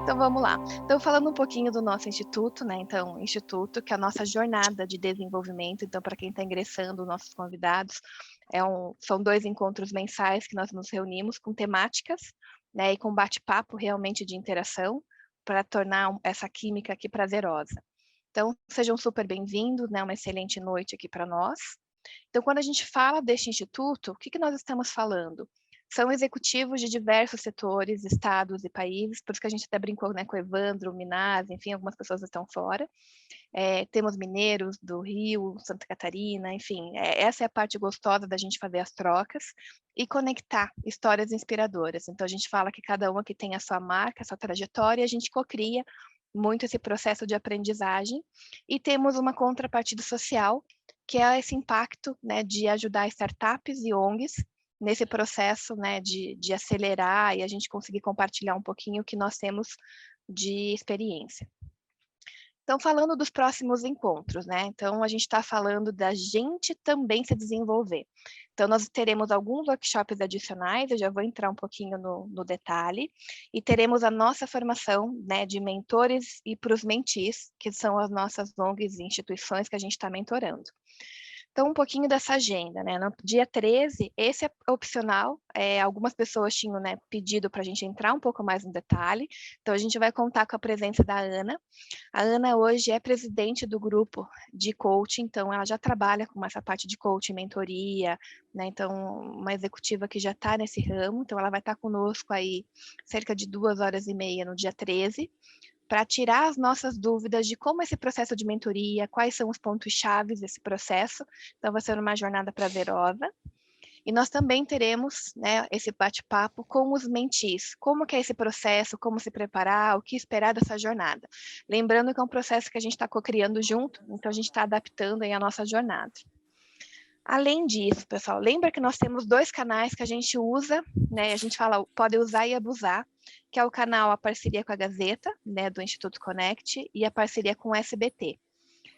Então vamos lá. Então falando um pouquinho do nosso instituto, né? Então, instituto, que é a nossa jornada de desenvolvimento. Então, para quem está ingressando, nossos convidados, são 2 encontros mensais que nós nos reunimos com temáticas, né? E com bate-papo realmente de interação para tornar essa química aqui prazerosa. Então, sejam super bem-vindos, né? Uma excelente noite aqui para nós. Então, quando a gente fala deste instituto, o que nós estamos falando? São executivos de diversos setores, estados e países, por isso que a gente até brincou, né, com o Evandro, Minas, enfim, algumas pessoas estão fora. Temos mineiros do Rio, Santa Catarina, enfim, essa é a parte gostosa da gente fazer as trocas e conectar histórias inspiradoras. Então, a gente fala que cada um aqui tem a sua marca, a sua trajetória, e a gente cocria muito esse processo de aprendizagem, e temos uma contrapartida social, que é esse impacto, né, de ajudar startups e ONGs nesse processo, né, de acelerar e a gente conseguir compartilhar um pouquinho o que nós temos de experiência. Então, falando dos próximos encontros, né? Então, a gente está falando da gente também se desenvolver. Então, nós teremos alguns workshops adicionais, eu já vou entrar um pouquinho no detalhe, e teremos a nossa formação, né, de mentores e para os mentis, que são as nossas ONGs e instituições que a gente está mentorando. Então, um pouquinho dessa agenda, né? No dia 13, esse é opcional. Algumas pessoas tinham, né, pedido para a gente entrar um pouco mais no detalhe. Então, a gente vai contar com a presença da Ana. A Ana hoje é presidente do grupo de coaching, então ela já trabalha com essa parte de coaching, mentoria, né? Então, uma executiva que já está nesse ramo. Então, ela vai estar conosco aí cerca de 2h30 no dia 13, para tirar as nossas dúvidas de como esse processo de mentoria, quais são os pontos chaves desse processo. Então, vai ser uma jornada prazerosa. E nós também teremos, né, esse bate-papo com os mentis. Como que é esse processo, como se preparar, o que esperar dessa jornada. Lembrando que é um processo que a gente está co-criando junto, então a gente está adaptando aí a nossa jornada. Além disso, pessoal, lembra que nós temos 2 canais que a gente usa, né? A gente fala, pode usar e abusar, que é o canal, a parceria com a Gazeta, né, do Instituto Connect, e a parceria com o SBT,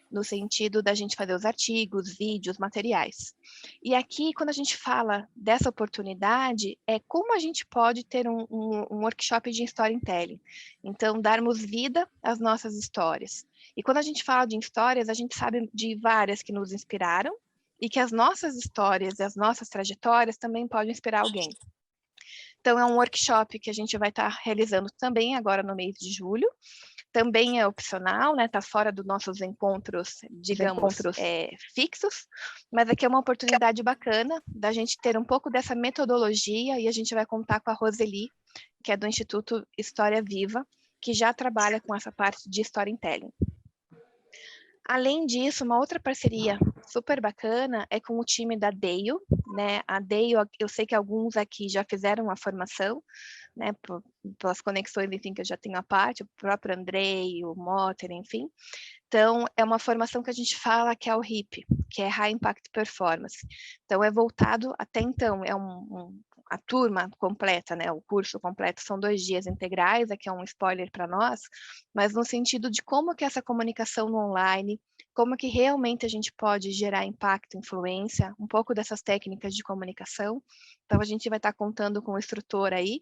no sentido da gente fazer os artigos, vídeos, materiais. E aqui, quando a gente fala dessa oportunidade, é como a gente pode ter um workshop de storytelling. Então, darmos vida às nossas histórias. E quando a gente fala de histórias, a gente sabe de várias que nos inspiraram, e que as nossas histórias e as nossas trajetórias também podem inspirar alguém. Então, é um workshop que a gente vai estar realizando também agora no mês de julho. Também é opcional, né? Está fora dos nossos encontros, digamos, fixos, mas aqui é uma oportunidade bacana da gente ter um pouco dessa metodologia, e a gente vai contar com a Roseli, que é do Instituto História Viva, que já trabalha com essa parte de storytelling. Além disso, uma outra parceria super bacana é com o time da Deio, né? A Deio, eu sei que alguns aqui já fizeram a formação, né? Pelas conexões, enfim, que eu já tenho a parte, o próprio Andrei, o Motter, enfim. Então, é uma formação que a gente fala que é o HIP, que é High Impact Performance. Então, é voltado, até então, a turma completa, né? O curso completo são 2 dias integrais, aqui é um spoiler para nós, mas no sentido de como que essa comunicação no online, como que realmente a gente pode gerar impacto, influência, um pouco dessas técnicas de comunicação. Então, a gente vai estar contando com o instrutor aí.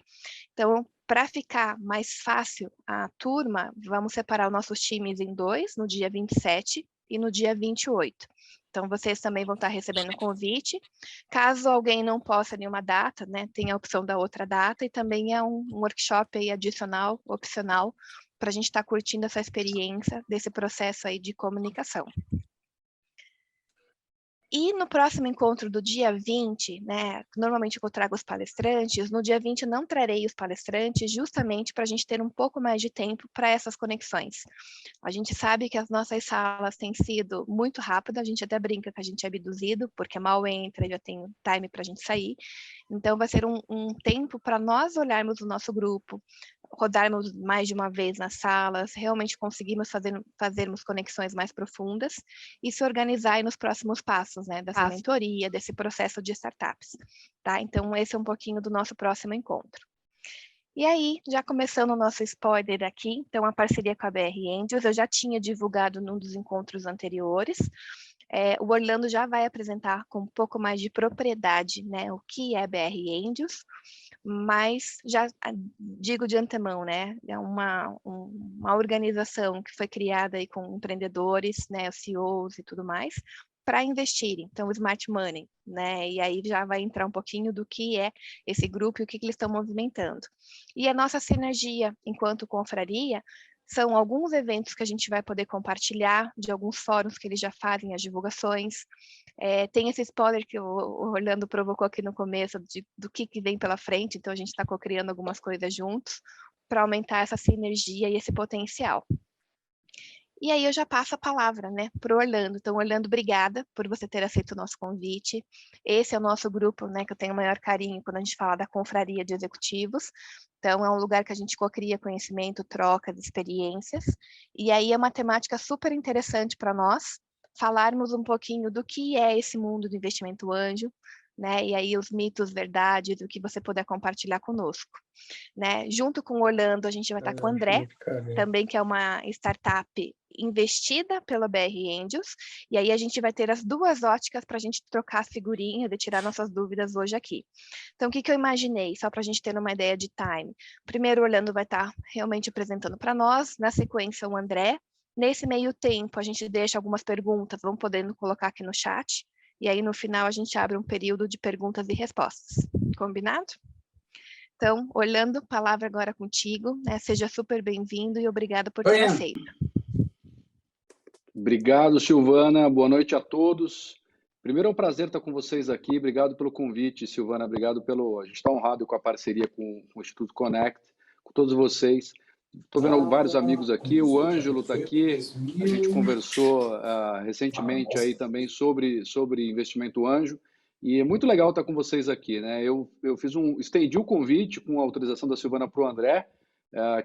Então, para ficar mais fácil a turma, vamos separar os nossos times em 2, no dia 27 e no dia 28. Então, vocês também vão estar recebendo convite. Caso alguém não possa nenhuma data, né, tem a opção da outra data, e também é um workshop aí adicional, opcional, para a gente estar curtindo essa experiência desse processo aí de comunicação. E no próximo encontro do dia 20, né, normalmente eu trago os palestrantes, no dia 20 não trarei os palestrantes, justamente para a gente ter um pouco mais de tempo para essas conexões. A gente sabe que as nossas salas têm sido muito rápidas, a gente até brinca que a gente é abduzido, porque mal entra, já tem time para a gente sair. Então, vai ser um tempo para nós olharmos o nosso grupo, rodarmos mais de uma vez nas salas, realmente conseguirmos fazermos conexões mais profundas e se organizar aí nos próximos passos, né, dessa mentoria, desse processo de startups, tá? Então, esse é um pouquinho do nosso próximo encontro. E aí, já começando o nosso spoiler aqui, então a parceria com a BR Angels, eu já tinha divulgado num dos encontros anteriores. O Orlando já vai apresentar com um pouco mais de propriedade, né, o que é BR Angels, mas já digo de antemão, né, é uma organização que foi criada aí com empreendedores, né, CEOs e tudo mais, para investirem, então o Smart Money, né, e aí já vai entrar um pouquinho do que é esse grupo e o que eles estão movimentando. E a nossa sinergia enquanto confraria são alguns eventos que a gente vai poder compartilhar, de alguns fóruns que eles já fazem as divulgações. Tem esse spoiler que o Orlando provocou aqui no começo, do que vem pela frente, então a gente está co-criando algumas coisas juntos para aumentar essa sinergia e esse potencial. E aí eu já passo a palavra, né, para o Orlando. Então, Orlando, obrigada por você ter aceito o nosso convite. Esse é o nosso grupo, né, que eu tenho o maior carinho quando a gente fala da confraria de executivos. Então, é um lugar que a gente cocria conhecimento, troca de experiências. E aí é uma temática super interessante para nós, falarmos um pouquinho do que é esse mundo do investimento anjo, né, e aí os mitos, verdades, o que você puder compartilhar conosco. Né? Junto com o Orlando, a gente vai estar com o André, também que é uma startup investida pela BR Angels, e aí a gente vai ter as duas óticas para a gente trocar figurinha, de tirar nossas dúvidas hoje aqui. Então, o que eu imaginei, só para a gente ter uma ideia de time? Primeiro, o Orlando vai estar realmente apresentando para nós, na sequência, o André. Nesse meio tempo, a gente deixa algumas perguntas, vamos podendo colocar aqui no chat, e aí no final a gente abre um período de perguntas e respostas. Combinado? Então, Orlando, a palavra agora contigo, né? Seja super bem-vindo e obrigado por ter aceito. Obrigado, Silvana. Boa noite a todos. Primeiro é um prazer estar com vocês aqui. Obrigado pelo convite, Silvana. Obrigado pelo... A gente está honrado com a parceria com o Instituto Connect, com todos vocês. Estou vendo vários amigos aqui. O Ângelo está aqui. A gente conversou recentemente aí também sobre investimento anjo. E é muito legal estar com vocês aqui, né? Eu estendi o convite com a autorização da Silvana para o André,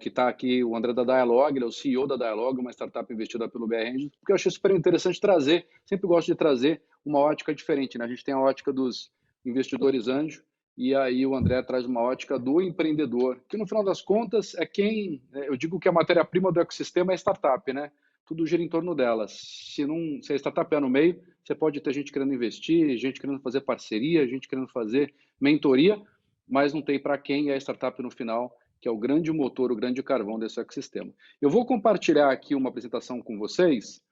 que está aqui, o André da Dialog, ele é o CEO da Dialog, uma startup investida pelo BR Angels, porque eu achei super interessante trazer, sempre gosto de trazer uma ótica diferente, né? A gente tem a ótica dos investidores anjo, e aí o André traz uma ótica do empreendedor, que no final das contas é quem, eu digo que a matéria-prima do ecossistema é a startup, né? Tudo gira em torno delas. Se a startup é no meio, você pode ter gente querendo investir, gente querendo fazer parceria, gente querendo fazer mentoria, mas não tem para quem é a startup no final, que é o grande motor, o grande carvão desse ecossistema. Eu vou compartilhar aqui uma apresentação com vocês,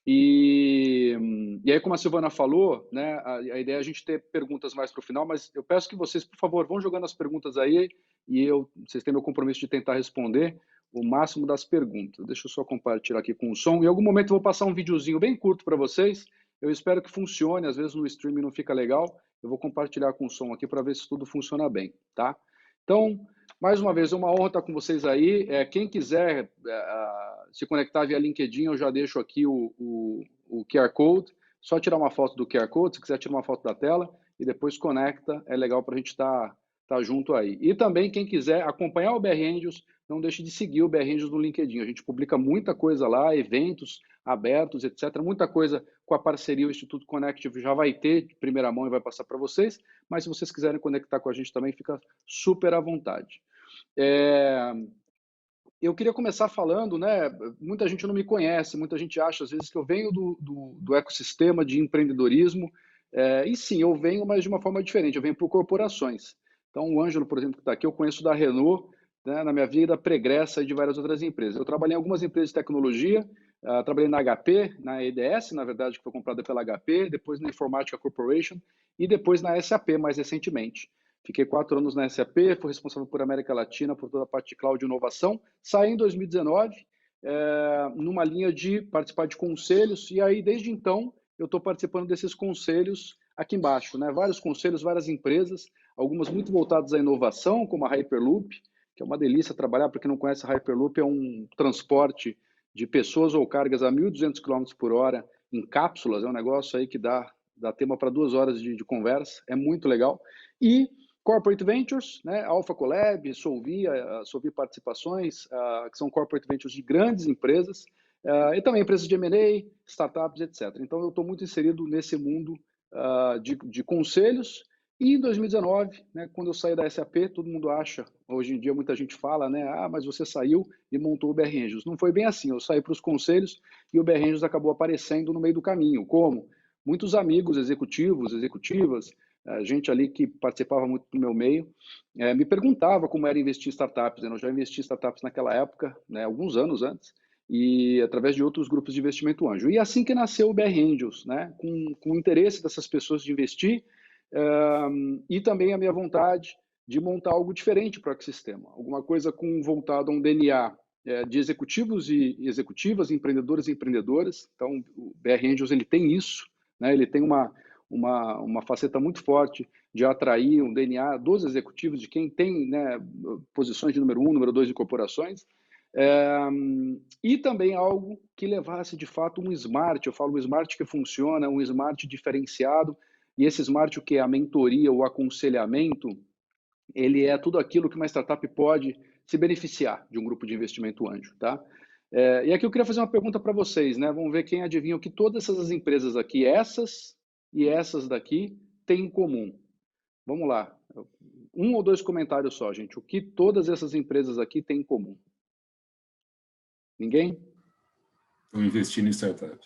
e aí, como a Silvana falou, né, a ideia é a gente ter perguntas mais para o final, mas eu peço que vocês, por favor, vão jogando as perguntas aí, e vocês têm meu compromisso de tentar responder o máximo das perguntas. Deixa eu só compartilhar aqui com o som. Em algum momento eu vou passar um videozinho bem curto para vocês. Eu espero que funcione, às vezes no streaming não fica legal. Eu vou compartilhar com o som aqui para ver se tudo funciona bem, tá? Então, mais uma vez, é uma honra estar com vocês aí. Quem quiser se conectar via LinkedIn, eu já deixo aqui o QR Code. Só tirar uma foto do QR Code, se quiser tirar uma foto da tela, e depois conecta. É legal para a gente estar junto aí. E também, quem quiser acompanhar o BR Angels, não deixe de seguir o BR Angels no LinkedIn. A gente publica muita coisa lá, eventos abertos, etc. Muita coisa com a parceria, o Instituto Connect já vai ter de primeira mão e vai passar para vocês. Mas se vocês quiserem conectar com a gente também, fica super à vontade. Eu queria começar falando, né? Muita gente não me conhece, muita gente acha às vezes que eu venho do ecossistema de empreendedorismo, e sim, eu venho, mas de uma forma diferente, eu venho por corporações. Então, o Ângelo, por exemplo, que está aqui, eu conheço da Renault, né, na minha vida pregressa e de várias outras empresas. Eu trabalhei em algumas empresas de tecnologia, trabalhei na HP, na EDS, na verdade, que foi comprada pela HP, depois na Informatica Corporation e depois na SAP, mais recentemente. Fiquei 4 anos na SAP, fui responsável por América Latina, por toda a parte de cloud e inovação. Saí em 2019, numa linha de participar de conselhos, e aí, desde então, eu estou participando desses conselhos aqui embaixo, né? Vários conselhos, várias empresas, algumas muito voltadas à inovação, como a Hyperloop, que é uma delícia trabalhar. Para quem não conhece, a Hyperloop é um transporte de pessoas ou cargas a 1.200 km por hora em cápsulas, é um negócio aí que dá tema para 2 horas de conversa, é muito legal. E Corporate Ventures, né, Alpha Collab, Solvi Participações, que são Corporate Ventures de grandes empresas, e também empresas de M&A, startups, etc. Então, eu estou muito inserido nesse mundo de conselhos. E em 2019, né, quando eu saí da SAP, todo mundo acha, hoje em dia muita gente fala, né, mas você saiu e montou o BR Angels. Não foi bem assim, eu saí para os conselhos e o BR Angels acabou aparecendo no meio do caminho. Como? muitos amigos executivos, executivas, gente ali que participava muito do meu meio, me perguntava como era investir em startups. Eu já investi em startups naquela época, né, alguns anos antes, e através de outros grupos de investimento anjo. E assim que nasceu o BR Angels, né, com o interesse dessas pessoas de investir, e também a minha vontade de montar algo diferente para o ecossistema, alguma coisa voltado a um DNA de executivos e executivas, empreendedores e empreendedoras. Então, o BR Angels ele tem isso, né? Ele tem uma faceta muito forte de atrair um DNA dos executivos, de quem tem, né, posições de número 1, número 2 de corporações, e também algo que levasse de fato um smart. Eu falo um smart que funciona, um smart diferenciado, e esse smart, o que é a mentoria, o aconselhamento, ele é tudo aquilo que uma startup pode se beneficiar de um grupo de investimento anjo, tá? E aqui eu queria fazer uma pergunta para vocês, né? Vamos ver quem adivinha o que todas essas empresas aqui, essas e essas daqui, têm em comum. Vamos lá. Um ou dois comentários só, gente. O que todas essas empresas aqui têm em comum? Ninguém? Estão investindo em startup.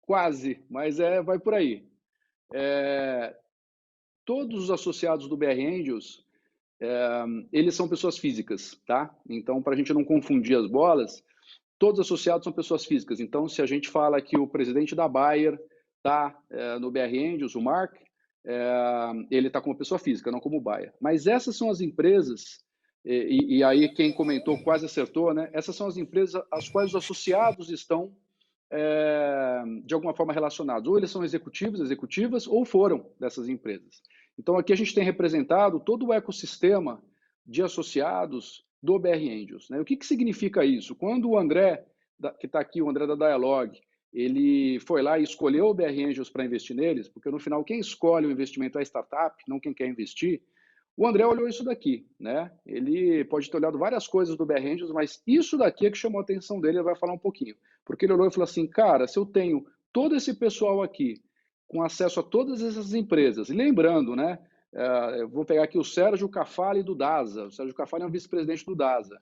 Quase, mas vai por aí. Todos os associados do BR Angels, eles são pessoas físicas, tá? Então, para a gente não confundir as bolas, todos os associados são pessoas físicas. Então, se a gente fala que o presidente da Bayer está no BR Angels, o Mark, ele está como pessoa física, não como Bayer. Mas essas são as empresas, e aí quem comentou quase acertou, né? Essas são as empresas às quais os associados estão de alguma forma relacionados. Ou eles são executivos, executivas, ou foram dessas empresas. Então, aqui a gente tem representado todo o ecossistema de associados do BR Angels, né? O que significa isso? Quando o André, que está aqui, o André da Dialog, ele foi lá e escolheu o BR Angels para investir neles, porque no final quem escolhe o investimento é a startup, não quem quer investir. O André olhou isso daqui, né? Ele pode ter olhado várias coisas do BR Angels, mas isso daqui é que chamou a atenção dele, ele vai falar um pouquinho. Porque ele olhou e falou assim, cara, se eu tenho todo esse pessoal aqui com acesso a todas essas empresas, e lembrando, né? Eu vou pegar aqui o Sérgio Cafali do DASA. O Sérgio Cafali é um vice-presidente do DASA.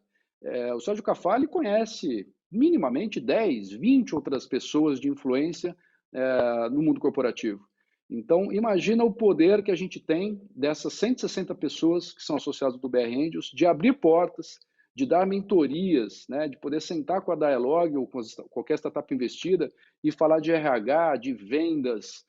O Sérgio Cafali conhece minimamente 10, 20 outras pessoas de influência no mundo corporativo. Então, imagina o poder que a gente tem dessas 160 pessoas que são associadas do BR Angels, de abrir portas, de dar mentorias, né, de poder sentar com a Dialog ou com qualquer startup investida e falar de RH, de vendas,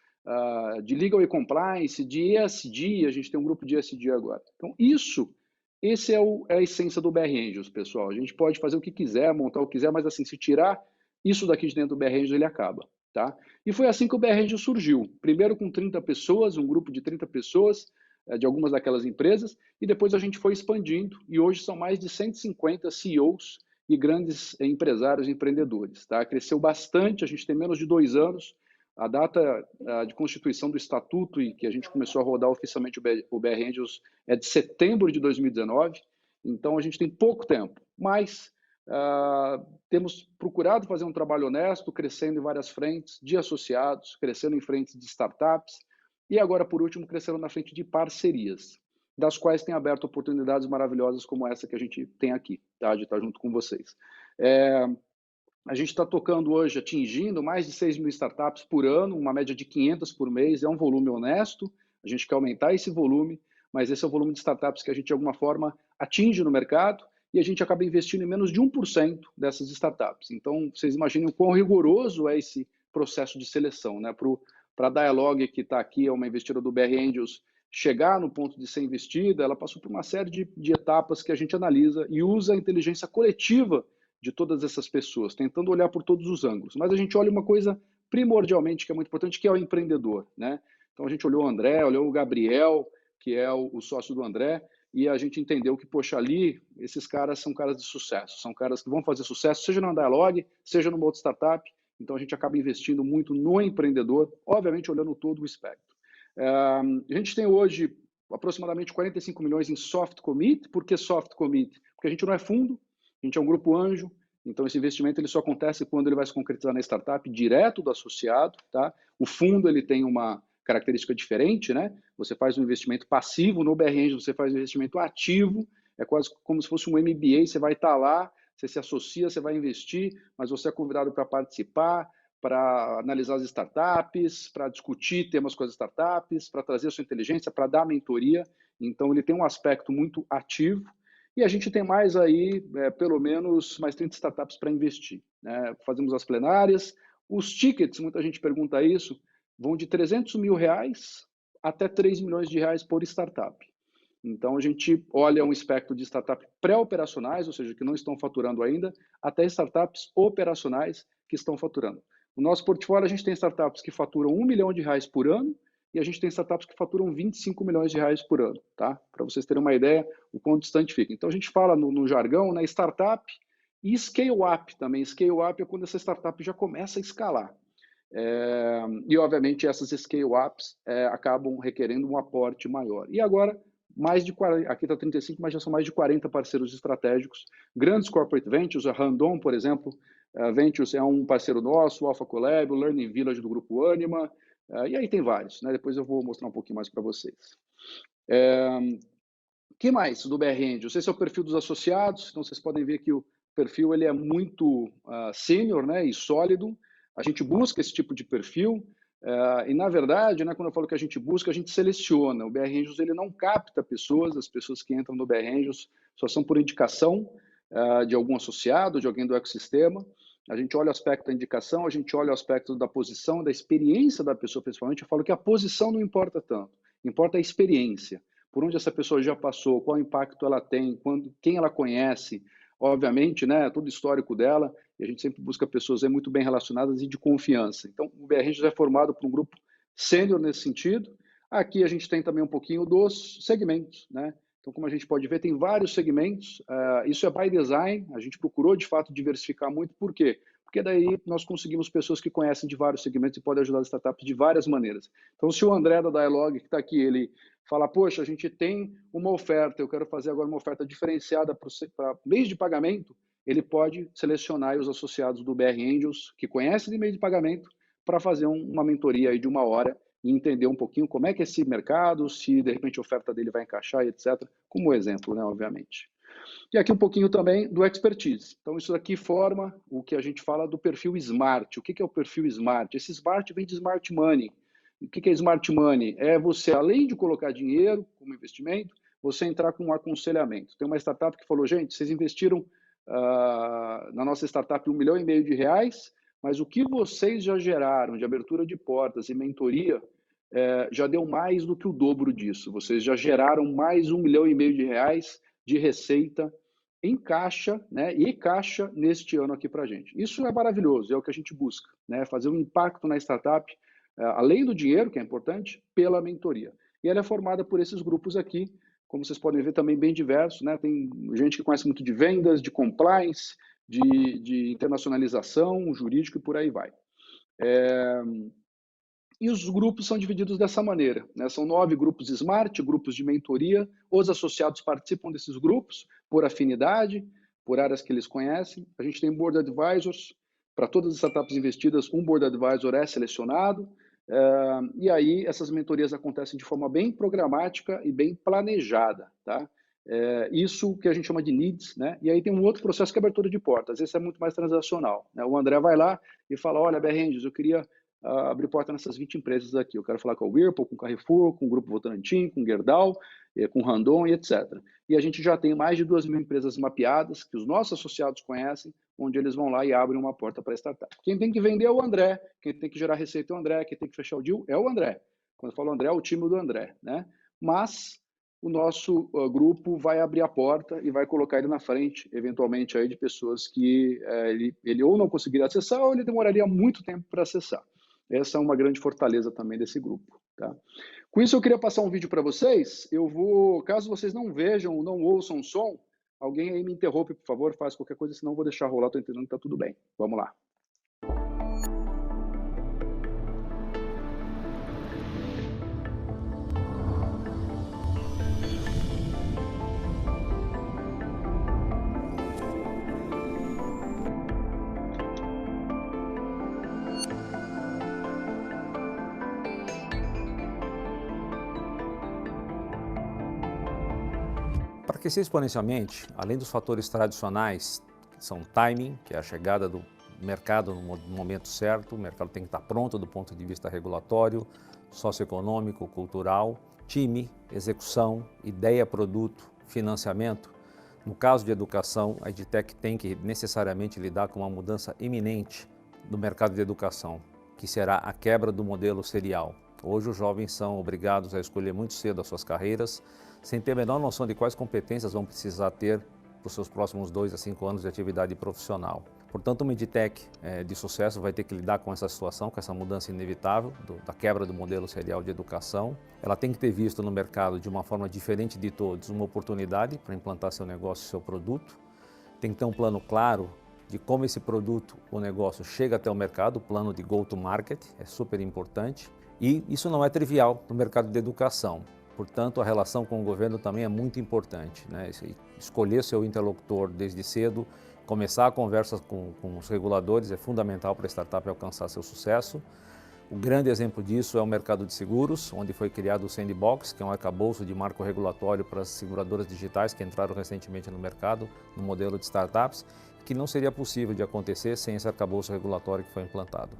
de Legal e Compliance, de ESG. A gente tem um grupo de ESG agora. Então, esse é a essência do BR Angels, pessoal. A gente pode fazer o que quiser, montar o que quiser, mas assim, se tirar isso daqui de dentro do BR Angels, ele acaba. Tá? E foi assim que o BR Angels surgiu. Primeiro com 30 pessoas, um grupo de 30 pessoas, de algumas daquelas empresas, e depois a gente foi expandindo, e hoje são mais de 150 CEOs e grandes empresários e empreendedores. Tá? Cresceu bastante, a gente tem menos de 2 anos, a data de constituição do estatuto e que a gente começou a rodar oficialmente o BR Angels é de setembro de 2019, então a gente tem pouco tempo, mas temos procurado fazer um trabalho honesto, crescendo em várias frentes de associados, crescendo em frentes de startups e agora, por último, crescendo na frente de parcerias, das quais tem aberto oportunidades maravilhosas como essa que a gente tem aqui, tá? De estar junto com vocês. A gente está tocando hoje, atingindo mais de 6 mil startups por ano, uma média de 500 por mês, é um volume honesto, a gente quer aumentar esse volume, mas esse é o volume de startups que a gente, de alguma forma, atinge no mercado, e a gente acaba investindo em menos de 1% dessas startups. Então, vocês imaginem o quão rigoroso é esse processo de seleção, né? Para a Dialog, que está aqui, é uma investidora do BR Angels, chegar no ponto de ser investida, ela passou por uma série de etapas que a gente analisa e usa a inteligência coletiva de todas essas pessoas, tentando olhar por todos os ângulos. Mas a gente olha uma coisa primordialmente que é muito importante, que é o empreendedor, né? Então, a gente olhou o André, olhou o Gabriel, que é o sócio do André, e a gente entendeu que, poxa, ali, esses caras são caras de sucesso, são caras que vão fazer sucesso, seja na Dialog, seja numa outra startup. Então, a gente acaba investindo muito no empreendedor, obviamente olhando todo o espectro. A gente tem hoje aproximadamente 45 milhões em soft commit. Por que soft commit? Porque a gente não é fundo, a gente é um grupo anjo, então esse investimento ele só acontece quando ele vai se concretizar na startup direto do associado. Tá? O fundo ele tem uma característica diferente, né? Você faz um investimento passivo, no BR Angel você faz um investimento ativo, é quase como se fosse um MBA, você vai estar lá, você se associa, você vai investir, mas você é convidado para participar, para analisar as startups, para discutir temas com as startups, para trazer a sua inteligência, para dar mentoria. Então, ele tem um aspecto muito ativo. E a gente tem mais aí, pelo menos, mais 30 startups para investir, né? Fazemos as plenárias. Os tickets, muita gente pergunta isso, vão de R$300 mil até R$3 milhões por startup. Então, a gente olha um espectro de startups pré-operacionais, ou seja, que não estão faturando ainda, até startups operacionais que estão faturando. No nosso portfólio, a gente tem startups que faturam R$1 milhão por ano e a gente tem startups que faturam R$25 milhões por ano, tá? Para vocês terem uma ideia o quão distante fica. Então, a gente fala no jargão, né, startup e scale-up também. Scale-up é quando essa startup já começa a escalar. E, obviamente, essas scale-ups acabam requerendo um aporte maior. E agora, mais de 40, aqui está 35, mas já são mais de 40 parceiros estratégicos, grandes corporate ventures, a Randon, por exemplo, Ventures é um parceiro nosso, o Alpha Collab, o Learning Village do grupo Anima, e aí tem vários, né? Depois eu vou mostrar um pouquinho mais para vocês. Que mais do BR Angels? Esse é o perfil dos associados, então vocês podem ver que o perfil ele é muito sênior, né, e sólido. A gente busca esse tipo de perfil, e na verdade, né, quando eu falo que a gente busca, a gente seleciona. O BR Angels ele não capta pessoas, as pessoas que entram no BR Angels só são por indicação de algum associado, de alguém do ecossistema. A gente olha o aspecto da indicação, a gente olha o aspecto da posição, da experiência da pessoa, principalmente. Eu falo que a posição não importa tanto, importa a experiência. Por onde essa pessoa já passou, qual impacto ela tem, quem ela conhece, obviamente, né, todo o histórico dela, e a gente sempre busca pessoas muito bem relacionadas e de confiança. Então, o BR já é formado por um grupo sênior nesse sentido. Aqui a gente tem também um pouquinho dos segmentos, né? Então, como a gente pode ver, tem vários segmentos. Isso é by design, a gente procurou, de fato, diversificar muito. Por quê? Porque daí nós conseguimos pessoas que conhecem de vários segmentos e podem ajudar as startups de várias maneiras. Então, se o André da Dialog, que está aqui, ele fala, poxa, a gente tem uma oferta, eu quero fazer agora uma oferta diferenciada para mês de pagamento, ele pode selecionar os associados do BR Angels, que conhecem de meio de pagamento, para fazer uma mentoria aí de 1 hora e entender um pouquinho como é que é esse mercado, se de repente a oferta dele vai encaixar, etc., como exemplo, né, obviamente. E aqui um pouquinho também do expertise. Então, isso aqui forma o que a gente fala do perfil Smart. O que é o perfil Smart? Esse Smart vem de Smart Money. O que é Smart Money? É você, além de colocar dinheiro como investimento, você entrar com um aconselhamento. Tem uma startup que falou, gente, vocês investiram na nossa startup R$1,5 milhão, mas o que vocês já geraram de abertura de portas e mentoria já deu mais do que o dobro disso. Vocês já geraram mais R$1,5 milhão de receita em caixa, né, e caixa neste ano aqui para a gente. Isso é maravilhoso, é o que a gente busca, né, fazer um impacto na startup, além do dinheiro, que é importante, pela mentoria. E ela é formada por esses grupos aqui, como vocês podem ver, também bem diversos, né? Tem gente que conhece muito de vendas, de compliance, de internacionalização, jurídico e por aí vai. E os grupos são divididos dessa maneira, né? São 9 grupos Smart, grupos de mentoria. Os associados participam desses grupos por afinidade, por áreas que eles conhecem. A gente tem Board Advisors. Para todas as startups investidas, um Board Advisor é selecionado. E aí essas mentorias acontecem de forma bem programática e bem planejada, tá? Isso que a gente chama de needs, né? E aí tem um outro processo que é abertura de portas. Esse é muito mais transacional, né? O André vai lá e fala, olha, BR Angels, eu queria abrir porta nessas 20 empresas aqui. Eu quero falar com a Whirlpool, com o Carrefour, com o Grupo Votorantim, com o Gerdau, com o Randon e etc. E a gente já tem mais de 2.000 empresas mapeadas, que os nossos associados conhecem, onde eles vão lá e abrem uma porta para a startup. Quem tem que vender é o André, quem tem que gerar receita é o André, quem tem que fechar o deal é o André. Quando eu falo André, é o time do André, né? Mas o nosso grupo vai abrir a porta e vai colocar ele na frente, eventualmente, aí, de pessoas que ele ou não conseguiria acessar ou ele demoraria muito tempo para acessar. Essa é uma grande fortaleza também desse grupo, tá? Com isso, eu queria passar um vídeo para vocês. Eu vou, caso vocês não vejam ou não ouçam o som, alguém aí me interrompe, por favor, faz qualquer coisa, senão eu vou deixar rolar, estou entendendo que está tudo bem. Vamos lá. Para crescer exponencialmente, além dos fatores tradicionais são timing, que é a chegada do mercado no momento certo, o mercado tem que estar pronto do ponto de vista regulatório, socioeconômico, cultural, time, execução, ideia, produto, financiamento. No caso de educação, a EdTech tem que necessariamente lidar com uma mudança iminente do mercado de educação, que será a quebra do modelo serial. Hoje os jovens são obrigados a escolher muito cedo as suas carreiras, sem ter a menor noção de quais competências vão precisar ter para os seus próximos 2 a 5 anos de atividade profissional. Portanto, uma EdTech de sucesso vai ter que lidar com essa situação, com essa mudança inevitável da quebra do modelo serial de educação. Ela tem que ter visto no mercado, de uma forma diferente de todos, uma oportunidade para implantar seu negócio, seu produto. Tem que ter um plano claro de como esse produto ou negócio chega até o mercado, o plano de go-to-market é super importante. E isso não é trivial no mercado de educação. Portanto, a relação com o governo também é muito importante, né? Escolher seu interlocutor desde cedo, começar a conversa com os reguladores é fundamental para a startup alcançar seu sucesso. O grande exemplo disso é o mercado de seguros, onde foi criado o Sandbox, que é um arcabouço de marco regulatório para as seguradoras digitais que entraram recentemente no mercado, no modelo de startups, que não seria possível de acontecer sem esse arcabouço regulatório que foi implantado.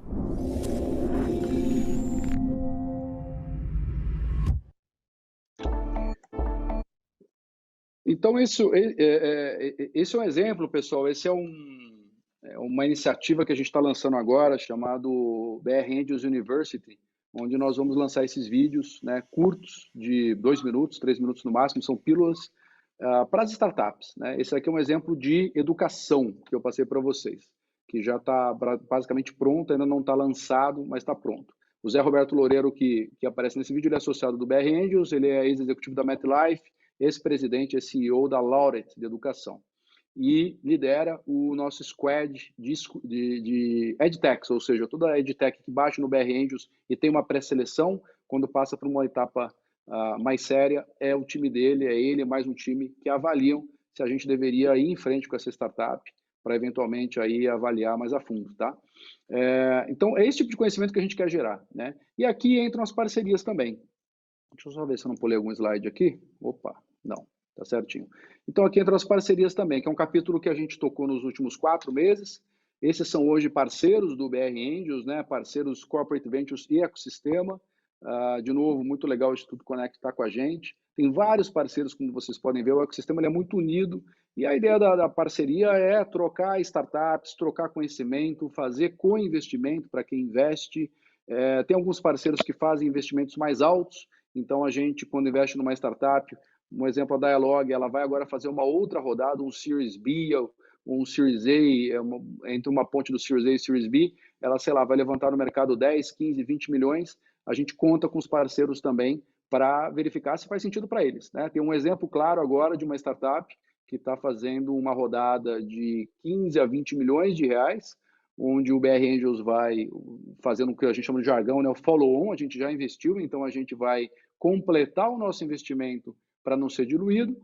Então, esse é um exemplo, pessoal, esse é uma iniciativa que a gente está lançando agora, chamado BR Angels University, onde nós vamos lançar esses vídeos, né, curtos, de 2 minutos, 3 minutos no máximo, são pílulas para as startups, né? Esse aqui é um exemplo de educação que eu passei para vocês, que já está basicamente pronto, ainda não está lançado, mas está pronto. O Zé Roberto Loureiro, que aparece nesse vídeo, ele é associado do BR Angels, ele é ex-executivo da MetLife, ex-presidente e CEO da Laureate de Educação. E lidera o nosso squad de EdTechs, ou seja, toda a EdTech que baixa no BR Angels e tem uma pré-seleção, quando passa para uma etapa mais séria, é o time dele, é ele, mais um time que avaliam se a gente deveria ir em frente com essa startup para eventualmente aí avaliar mais a fundo, tá? Então, é esse tipo de conhecimento que a gente quer gerar, né? E aqui entram as parcerias também. Deixa eu só ver se eu não pulei algum slide aqui. Opa, não, tá certinho. Então, aqui entram as parcerias também, que é um capítulo que a gente tocou nos últimos 4 meses. Esses são hoje parceiros do BR Angels, né? Parceiros Corporate Ventures e Ecossistema. De novo, muito legal o Instituto Connect estar com a gente. Tem vários parceiros, como vocês podem ver, o ecossistema ele é muito unido. E a ideia da parceria é trocar startups, trocar conhecimento, fazer co-investimento para quem investe. Tem alguns parceiros que fazem investimentos mais altos. Então, a gente, quando investe numa startup, um exemplo, a Dialog, ela vai agora fazer uma outra rodada, um Series B, um Series A, entre uma ponte do Series A e Series B, ela, sei lá, vai levantar no mercado 10, 15, 20 milhões, a gente conta com os parceiros também para verificar se faz sentido para eles, né? Tem um exemplo claro agora de uma startup que está fazendo uma rodada de 15 a 20 milhões de reais, onde o BR Angels vai fazendo o que a gente chama de jargão, né? O follow-on, a gente já investiu, então a gente vai completar o nosso investimento para não ser diluído,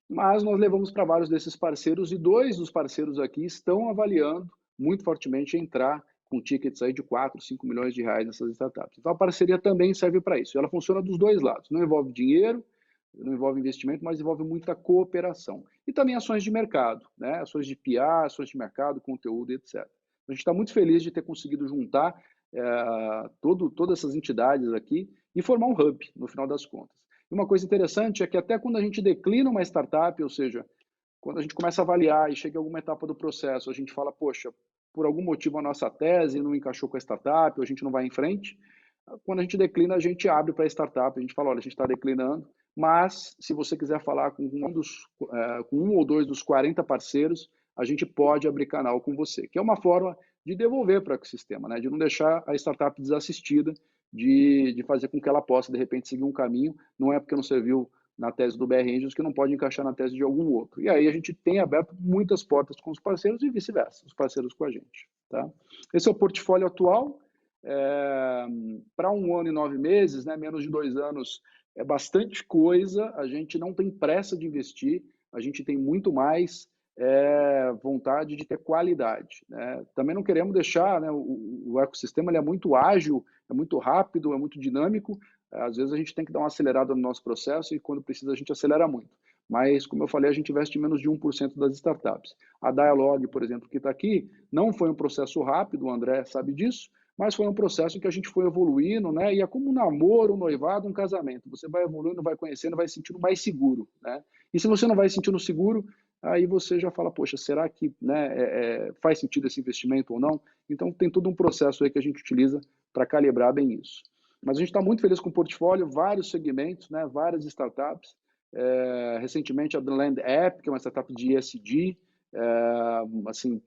mas nós levamos para vários desses parceiros e 2 dos parceiros aqui estão avaliando muito fortemente entrar com tickets aí de 4, 5 milhões de reais nessas startups. Então a parceria também serve para isso. Ela funciona dos 2 lados, não envolve dinheiro, não envolve investimento, mas envolve muita cooperação. E também ações de mercado, né? Ações de PR, ações de mercado, conteúdo, etc. A gente está muito feliz de ter conseguido juntar todas essas entidades aqui e formar um hub, no final das contas. E uma coisa interessante é que até quando a gente declina uma startup, ou seja, quando a gente começa a avaliar e chega a alguma etapa do processo, a gente fala, poxa, por algum motivo a nossa tese não encaixou com a startup, ou a gente não vai em frente, quando a gente declina, a gente abre para a startup, a gente fala, olha, a gente está declinando, mas se você quiser falar com um ou 2 dos 40 parceiros, a gente pode abrir canal com você, que é uma forma de devolver para o ecossistema, né? De não deixar a startup desassistida, de fazer com que ela possa, de repente, seguir um caminho, não é porque não serviu na tese do BR Angels que não pode encaixar na tese de algum outro. E aí a gente tem aberto muitas portas com os parceiros e vice-versa, os parceiros com a gente, tá? Esse é o portfólio atual. Para 1 ano e 9 meses, né, menos de 2 anos, é bastante coisa, a gente não tem pressa de investir, a gente tem muito mais vontade de ter qualidade, né? Também não queremos deixar, né, o ecossistema ele é muito ágil, é muito rápido, é muito dinâmico, às vezes a gente tem que dar uma acelerada no nosso processo e quando precisa a gente acelera muito. mas, como eu falei, a gente investe em menos de 1% das startups. A Dialog, por exemplo, que está aqui, não foi um processo rápido, o André sabe disso, mas foi um processo em que a gente foi evoluindo, né? E é como um namoro, um noivado, um casamento. Você vai evoluindo, vai conhecendo, vai se sentindo mais seguro, né? E se você não vai se sentindo seguro, aí você já fala, poxa, será que, né, faz sentido esse investimento ou não? Então, tem todo um processo aí que a gente utiliza para calibrar bem isso. Mas a gente está muito feliz com o portfólio, vários segmentos, né, várias startups. Recentemente, a The Land App, que é uma startup de ESG, assim,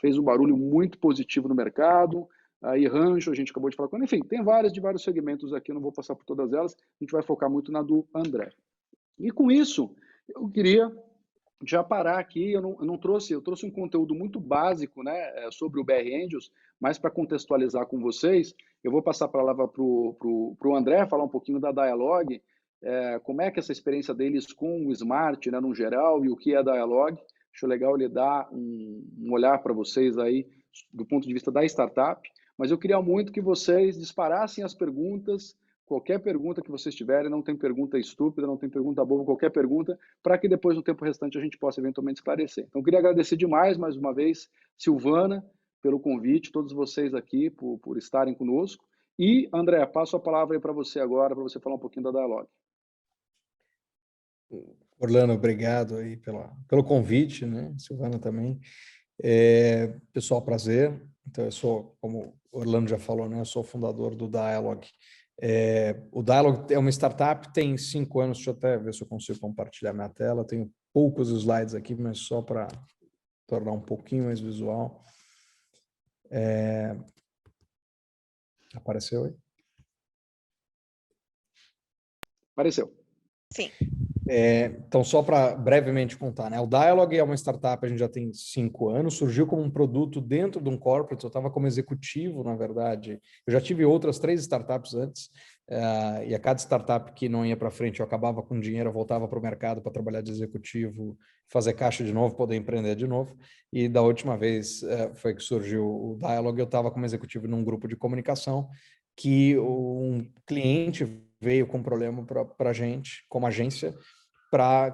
fez um barulho muito positivo no mercado. Aí Rancho, a gente acabou de falar com, enfim, tem várias de vários segmentos aqui, eu não vou passar por todas elas, a gente vai focar muito na do André. E com isso, eu queria já parar aqui, eu trouxe um conteúdo muito básico, né, sobre o BR Angels, mas para contextualizar com vocês, eu vou passar a palavra para o André, falar um pouquinho da Dialog, como é que essa experiência deles com o Smart, né, no geral, e o que é a Dialog. Acho legal ele dar um olhar para vocês aí, do ponto de vista da startup, mas eu queria muito que vocês disparassem as perguntas, qualquer pergunta que vocês tiverem, não tem pergunta estúpida, não tem pergunta boba, qualquer pergunta, para que depois, no tempo restante, a gente possa eventualmente esclarecer. Então, eu queria agradecer demais, mais uma vez, Silvana, pelo convite, todos vocês aqui por estarem conosco. E, André, passo a palavra aí para você agora, para você falar um pouquinho da Dialog. Orlando, obrigado aí pelo convite, né? Silvana também. Pessoal, prazer. Então, eu sou, como o Orlando já falou, né? Eu sou fundador do Dialog. O Dialog é uma startup, tem 5 anos, deixa eu até ver se eu consigo compartilhar minha tela. Tenho poucos slides aqui, mas só para tornar um pouquinho mais visual. Apareceu aí? Apareceu. Sim. Então, só para brevemente contar, né? O Dialog é uma startup, a gente já tem 5 anos, surgiu como um produto dentro de um corporate, eu estava como executivo, na verdade. Eu já tive outras 3 startups antes, e a cada startup que não ia para frente, eu acabava com dinheiro, eu voltava para o mercado para trabalhar de executivo, fazer caixa de novo, poder empreender de novo. E da última vez foi que surgiu o Dialog, eu estava como executivo num grupo de comunicação, que um cliente veio com um problema para a gente, como agência,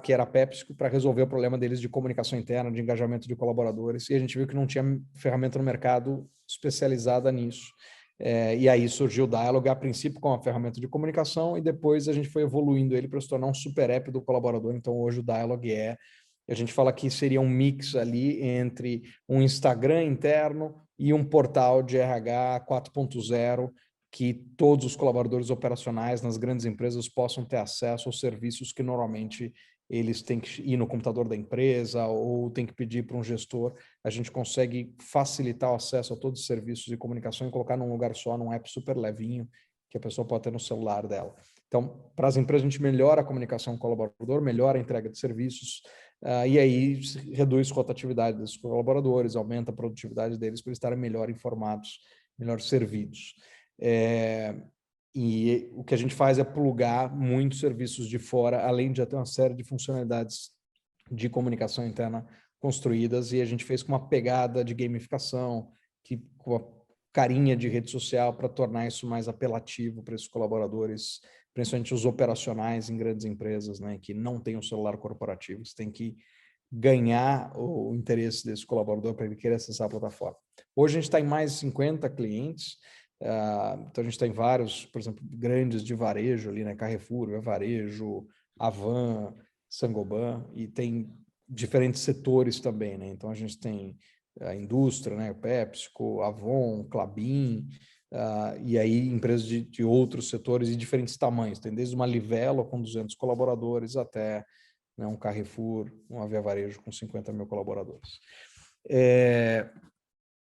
que era a PepsiCo, para resolver o problema deles de comunicação interna, de engajamento de colaboradores, e a gente viu que não tinha ferramenta no mercado especializada nisso. E aí surgiu o Dialog, a princípio com a ferramenta de comunicação, e depois a gente foi evoluindo ele para se tornar um super app do colaborador. Então hoje o Dialog a gente fala que seria um mix ali entre um Instagram interno e um portal de RH 4.0, que todos os colaboradores operacionais nas grandes empresas possam ter acesso aos serviços que normalmente eles têm que ir no computador da empresa ou têm que pedir para um gestor. A gente consegue facilitar o acesso a todos os serviços de comunicação e colocar num lugar só, num app super levinho, que a pessoa pode ter no celular dela. Então, para as empresas, a gente melhora a comunicação com o colaborador, melhora a entrega de serviços, e aí reduz a rotatividade dos colaboradores, aumenta a produtividade deles para eles estarem melhor informados, melhor servidos. E o que a gente faz é plugar muitos serviços de fora, além de já ter uma série de funcionalidades de comunicação interna construídas, e a gente fez com uma pegada de gamificação, com a carinha de rede social para tornar isso mais apelativo para esses colaboradores, principalmente os operacionais em grandes empresas, né, que não têm um celular corporativo, que tem que ganhar o interesse desse colaborador para ele querer acessar a plataforma. Hoje a gente está em mais de 50 clientes, então a gente tem vários, por exemplo, grandes de varejo ali, né? Carrefour, Varejo, Avan, Sangoban, e tem diferentes setores também, né? Então a gente tem a indústria, né? PepsiCo, Avon, Klabin, e aí empresas de outros setores e diferentes tamanhos. Tem desde uma Livelo com 200 colaboradores até, né, um Carrefour, um Via Varejo com 50 mil colaboradores.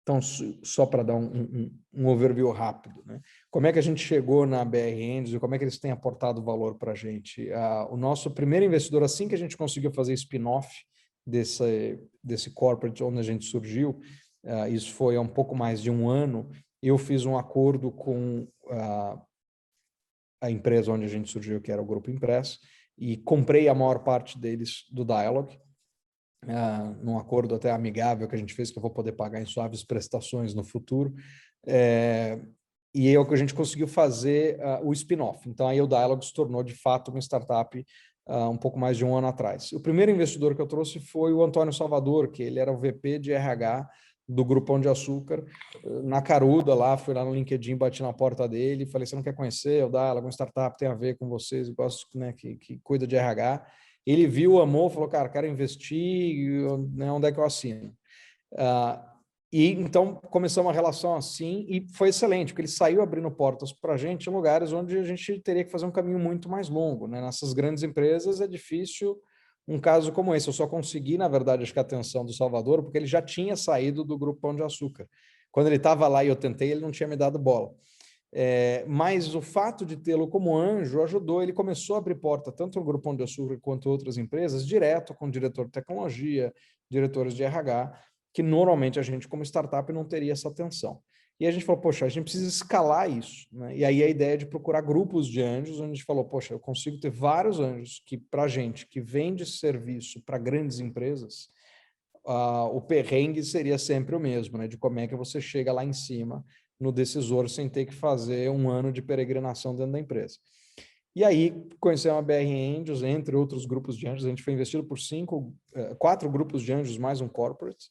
Então, só para dar um overview rápido, né? Como é que a gente chegou na BR Angels e como é que eles têm aportado valor para a gente? O nosso primeiro investidor, assim que a gente conseguiu fazer spin-off desse corporate onde a gente surgiu, isso foi há um pouco mais de 1 ano, eu fiz um acordo com a empresa onde a gente surgiu, que era o Grupo Impress, e comprei a maior parte deles do Dialog, num acordo até amigável que a gente fez, que eu vou poder pagar em suaves prestações no futuro, e é o que a gente conseguiu fazer o spin-off. Então, aí o Dialog se tornou, de fato, uma startup um pouco mais de um ano atrás. O primeiro investidor que eu trouxe foi o Antônio Salvador, que ele era o VP de RH do Grupo Pão de Açúcar, na Caruda lá, fui lá no LinkedIn, bati na porta dele, falei, você não quer conhecer? Eu dá, alguma startup tem a ver com vocês, eu gosto, né, que cuida de RH. Ele viu, amou, falou, cara, quero investir, né, onde é que eu assino? E então começamos uma relação assim e foi excelente, porque ele saiu abrindo portas para a gente em lugares onde a gente teria que fazer um caminho muito mais longo, né? Nessas grandes empresas é difícil um caso como esse. Eu só consegui, na verdade, acho que a atenção do Salvador, porque ele já tinha saído do Grupo Pão de Açúcar. Quando ele estava lá e eu tentei, ele não tinha me dado bola. Mas o fato de tê-lo como anjo ajudou, ele começou a abrir porta tanto no Grupo Pão de Açúcar quanto outras empresas, direto com o diretor de tecnologia, diretores de RH, que normalmente a gente, como startup, não teria essa atenção. E a gente falou, poxa, a gente precisa escalar isso, né? E aí a ideia de procurar grupos de anjos, onde a gente falou, poxa, eu consigo ter vários anjos que, para a gente, que vende serviço para grandes empresas, o perrengue seria sempre o mesmo, né? De como é que você chega lá em cima no decisor sem ter que fazer um ano de peregrinação dentro da empresa. E aí, conhecemos a BR Angels, entre outros grupos de anjos, a gente foi investido por 4 grupos de anjos, mais um corporate,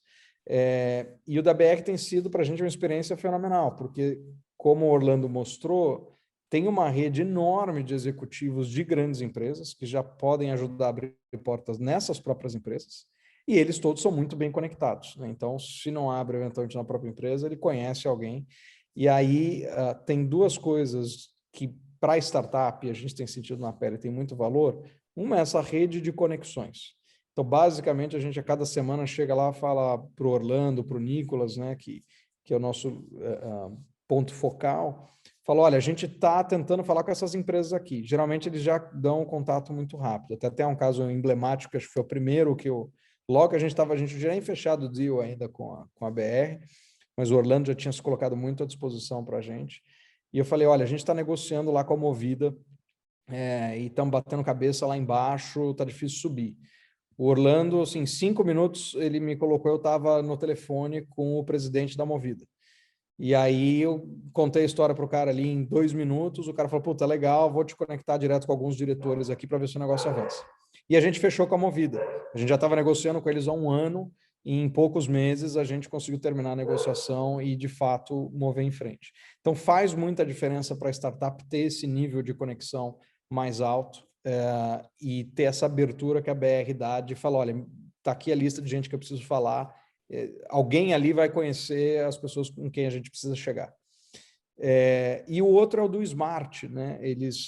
e o da BR tem sido para a gente uma experiência fenomenal, porque, como o Orlando mostrou, tem uma rede enorme de executivos de grandes empresas que já podem ajudar a abrir portas nessas próprias empresas, e eles todos são muito bem conectados, né? Então, se não abre eventualmente na própria empresa, ele conhece alguém. E aí tem 2 coisas que, para startup, a gente tem sentido na pele, tem muito valor. Uma é essa rede de conexões. Então, basicamente, a gente a cada semana chega lá, fala para o Orlando, para o Nicolas, né, que é o nosso ponto focal, fala, olha, a gente está tentando falar com essas empresas aqui. Geralmente, eles já dão um contato muito rápido. Até um caso emblemático, acho que foi o primeiro que logo que a gente já tinha fechado o deal ainda com a BR, mas o Orlando já tinha se colocado muito à disposição para a gente. E eu falei, olha, a gente está negociando lá com a Movida e estamos batendo cabeça lá embaixo, está difícil subir. O Orlando, assim, em 5 minutos, ele me colocou, eu estava no telefone com o presidente da Movida. E aí eu contei a história para o cara ali em 2 minutos, o cara falou, puta, legal, vou te conectar direto com alguns diretores aqui para ver se o negócio avança. E a gente fechou com a Movida. A gente já estava negociando com eles há 1 ano, e em poucos meses a gente conseguiu terminar a negociação e, de fato, mover em frente. Então, faz muita diferença para a startup ter esse nível de conexão mais alto e ter essa abertura que a BR dá de falar, olha, está aqui a lista de gente que eu preciso falar, alguém ali vai conhecer as pessoas com quem a gente precisa chegar. E o outro é o do Smart, né?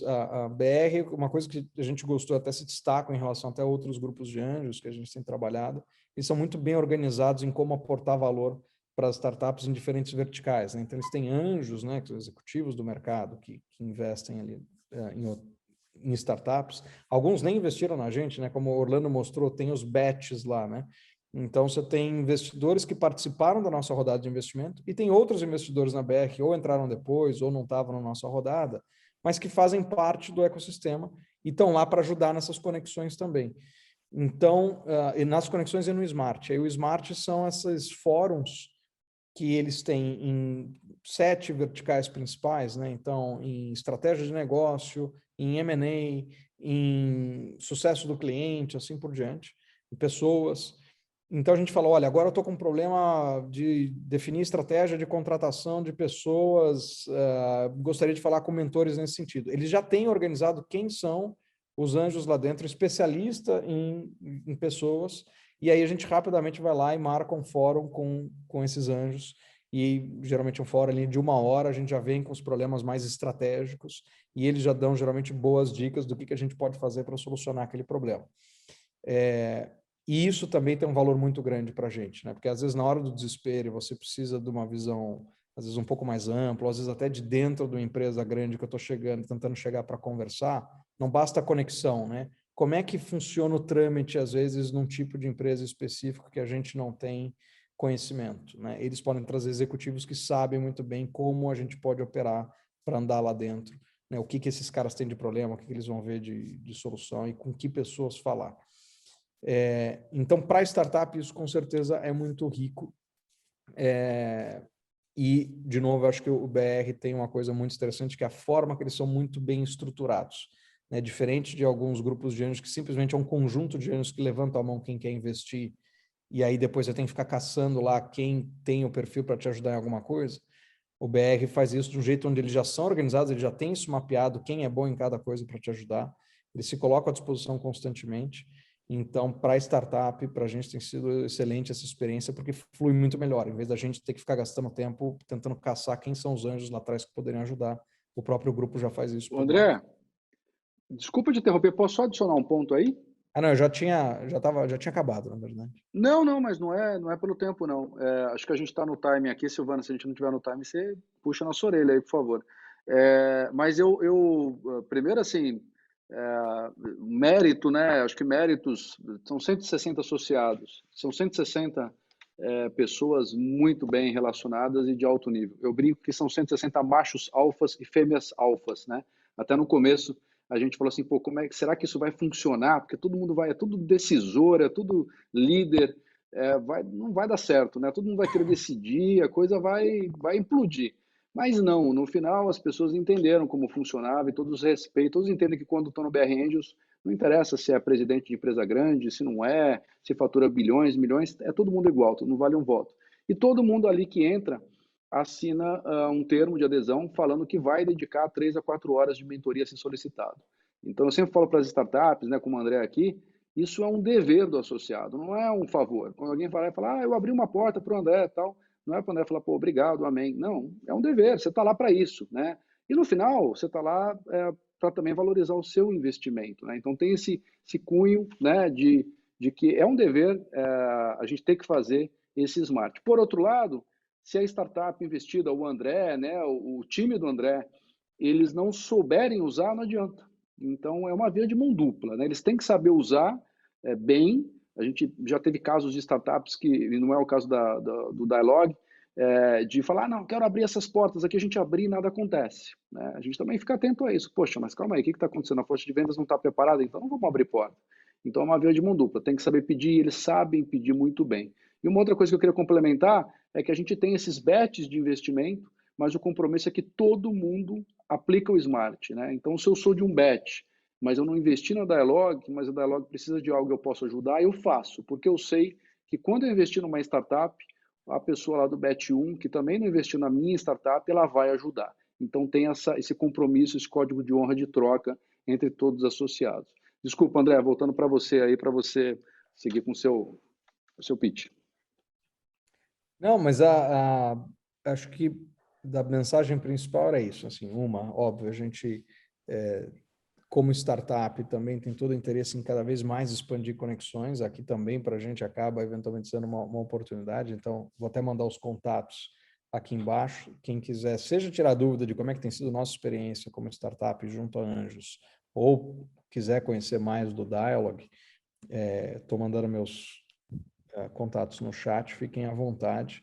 A BR, uma coisa que a gente gostou, até se destaca em relação até a outros grupos de anjos que a gente tem trabalhado, eles são muito bem organizados em como aportar valor para as startups em diferentes verticais, né? Então, eles têm anjos, né, que são executivos do mercado, que investem ali em startups. Alguns nem investiram na gente, né? Como o Orlando mostrou, tem os batches lá, né? Então, você tem investidores que participaram da nossa rodada de investimento e tem outros investidores na BR que ou entraram depois ou não estavam na nossa rodada, mas que fazem parte do ecossistema e estão lá para ajudar nessas conexões também. Então, e nas conexões e no Smart. Aí o Smart são esses fóruns que eles têm em 7 verticais principais, né? Então, em estratégia de negócio, em M&A, em sucesso do cliente, assim por diante, em pessoas. Então, a gente falou, olha, agora eu estou com um problema de definir estratégia de contratação de pessoas, gostaria de falar com mentores nesse sentido. Eles já têm organizado quem são os anjos lá dentro, especialista em pessoas, e aí a gente rapidamente vai lá e marca um fórum com esses anjos, e geralmente um fórum ali de 1 hora, a gente já vem com os problemas mais estratégicos, e eles já dão geralmente boas dicas do que a gente pode fazer para solucionar aquele problema. E isso também tem um valor muito grande para a gente, né? Porque às vezes na hora do desespero você precisa de uma visão, às vezes um pouco mais ampla, às vezes até de dentro de uma empresa grande que eu estou tentando chegar para conversar, não basta a conexão, né? Como é que funciona o trâmite, às vezes, num tipo de empresa específico que a gente não tem conhecimento, né? Eles podem trazer executivos que sabem muito bem como a gente pode operar para andar lá dentro, né? O que esses caras têm de problema, o que eles vão ver de solução e com que pessoas falar. Então, para a startup, isso com certeza é muito rico. E, de novo, acho que o BR tem uma coisa muito interessante, que é a forma que eles são muito bem estruturados. né? Diferente de alguns grupos de anjos que simplesmente é um conjunto de anjos que levantam a mão quem quer investir, e aí depois você tem que ficar caçando lá quem tem o perfil para te ajudar em alguma coisa. O BR faz isso de um jeito onde eles já são organizados, eles já têm isso mapeado, quem é bom em cada coisa para te ajudar. Eles se colocam à disposição constantemente. Então, para startup, para a gente tem sido excelente essa experiência, porque flui muito melhor. Em vez da gente ter que ficar gastando tempo tentando caçar quem são os anjos lá atrás que poderiam ajudar, o próprio grupo já faz isso por nós. André, desculpa te interromper, posso só adicionar um ponto aí? Não, eu já tinha acabado, na verdade. Não, mas não é pelo tempo, não. Acho que a gente está no time aqui, Silvana, se a gente não tiver no time, você puxa na sua orelha aí, por favor. Mas primeiro, assim, mérito, né? Acho que méritos, são 160 associados, são 160 pessoas muito bem relacionadas e de alto nível. Eu brinco que são 160 machos alfas e fêmeas alfas, né? Até no começo a gente falou assim, pô, será que isso vai funcionar? Porque todo mundo é tudo decisor, é tudo líder, não vai dar certo, né? Todo mundo vai querer decidir, a coisa vai implodir. Mas não, no final as pessoas entenderam como funcionava e todos respeitam, todos entendem que quando estão no BR Angels, não interessa se é presidente de empresa grande, se não é, se fatura bilhões, milhões, é todo mundo igual, todo mundo vale um voto. E todo mundo ali que entra assina um termo de adesão falando que vai dedicar 3 a 4 horas de mentoria se solicitado. Então, eu sempre falo para as startups, né, como o André aqui, isso é um dever do associado, não é um favor. Quando alguém fala, eu abri uma porta para o André e tal, não é para o André falar, pô, obrigado, amém. Não, é um dever, você está lá para isso, né? E no final, você está lá para também valorizar o seu investimento, né? Então, tem esse cunho, né, de que é um dever, a gente tem que fazer esse smart. Por outro lado, se a startup investida, o André, né, o time do André, eles não souberem usar, não adianta. Então, é uma via de mão dupla, né? Eles têm que saber usar bem. A gente já teve casos de startups que, e não é o caso do Dialog, de falar, não, quero abrir essas portas aqui, a gente abrir e nada acontece. Né? A gente também fica atento a isso. Poxa, mas calma aí, o que está acontecendo? A força de vendas não está preparada, então não vamos abrir porta. Então, é uma via de mão dupla. Tem que saber pedir, eles sabem pedir muito bem. E uma outra coisa que eu queria complementar é que a gente tem esses bets de investimento, mas o compromisso é que todo mundo aplica o Smart, né? Então, se eu sou de um bet, mas eu não investi na Dialog, mas a Dialog precisa de algo que eu posso ajudar, eu faço, porque eu sei que quando eu investir numa startup, a pessoa lá do bet 1, que também não investiu na minha startup, ela vai ajudar. Então, tem esse compromisso, esse código de honra de troca entre todos os associados. Desculpa, André, voltando para você aí, para você seguir com o seu pitch. Não, mas acho que da mensagem principal era isso, assim, óbvio, a gente, como startup, também tem todo o interesse em cada vez mais expandir conexões, aqui também para a gente acaba eventualmente sendo uma oportunidade, então vou até mandar os contatos aqui embaixo, quem quiser, seja tirar dúvida de como é que tem sido a nossa experiência como startup junto a Anjos, ou quiser conhecer mais do Dialog, estou mandando meus contatos no chat, fiquem à vontade.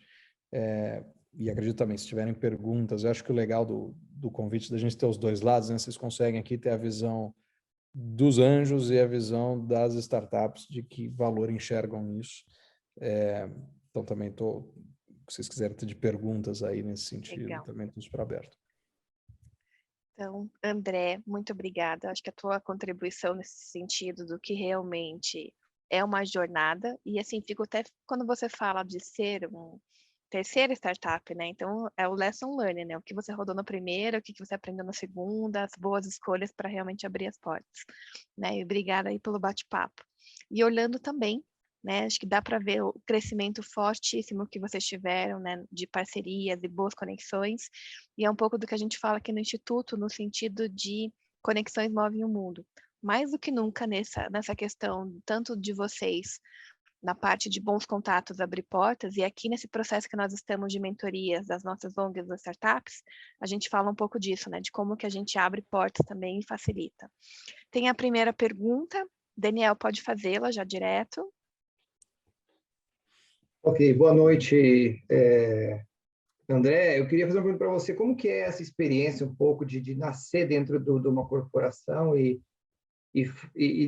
E acredito também, se tiverem perguntas, eu acho que o legal do convite da gente ter os dois lados, né? Vocês conseguem aqui ter a visão dos anjos e a visão das startups, de que valor enxergam nisso. Então também se vocês quiserem ter de perguntas aí nesse sentido, legal. Também estou super aberto. Então, André, muito obrigada. Acho que a tua contribuição nesse sentido do que realmente é uma jornada, e assim, fico até quando você fala de ser um terceira startup, né? Então, é o lesson learning, né? O que você rodou na primeira, o que você aprendeu na segunda, as boas escolhas para realmente abrir as portas, né? E obrigada aí pelo bate-papo. E olhando também, né? Acho que dá para ver o crescimento fortíssimo que vocês tiveram, né? De parcerias e boas conexões, e é um pouco do que a gente fala aqui no Instituto, no sentido de conexões movem o mundo. Mais do que nunca nessa questão, tanto de vocês, na parte de bons contatos, abrir portas, e aqui nesse processo que nós estamos de mentorias das nossas ONGs das startups, a gente fala um pouco disso, né, de como que a gente abre portas também e facilita. Tem a primeira pergunta, Daniel pode fazê-la já direto. Ok, boa noite, André. Eu queria fazer uma pergunta para você, como que é essa experiência um pouco de nascer dentro de uma corporação e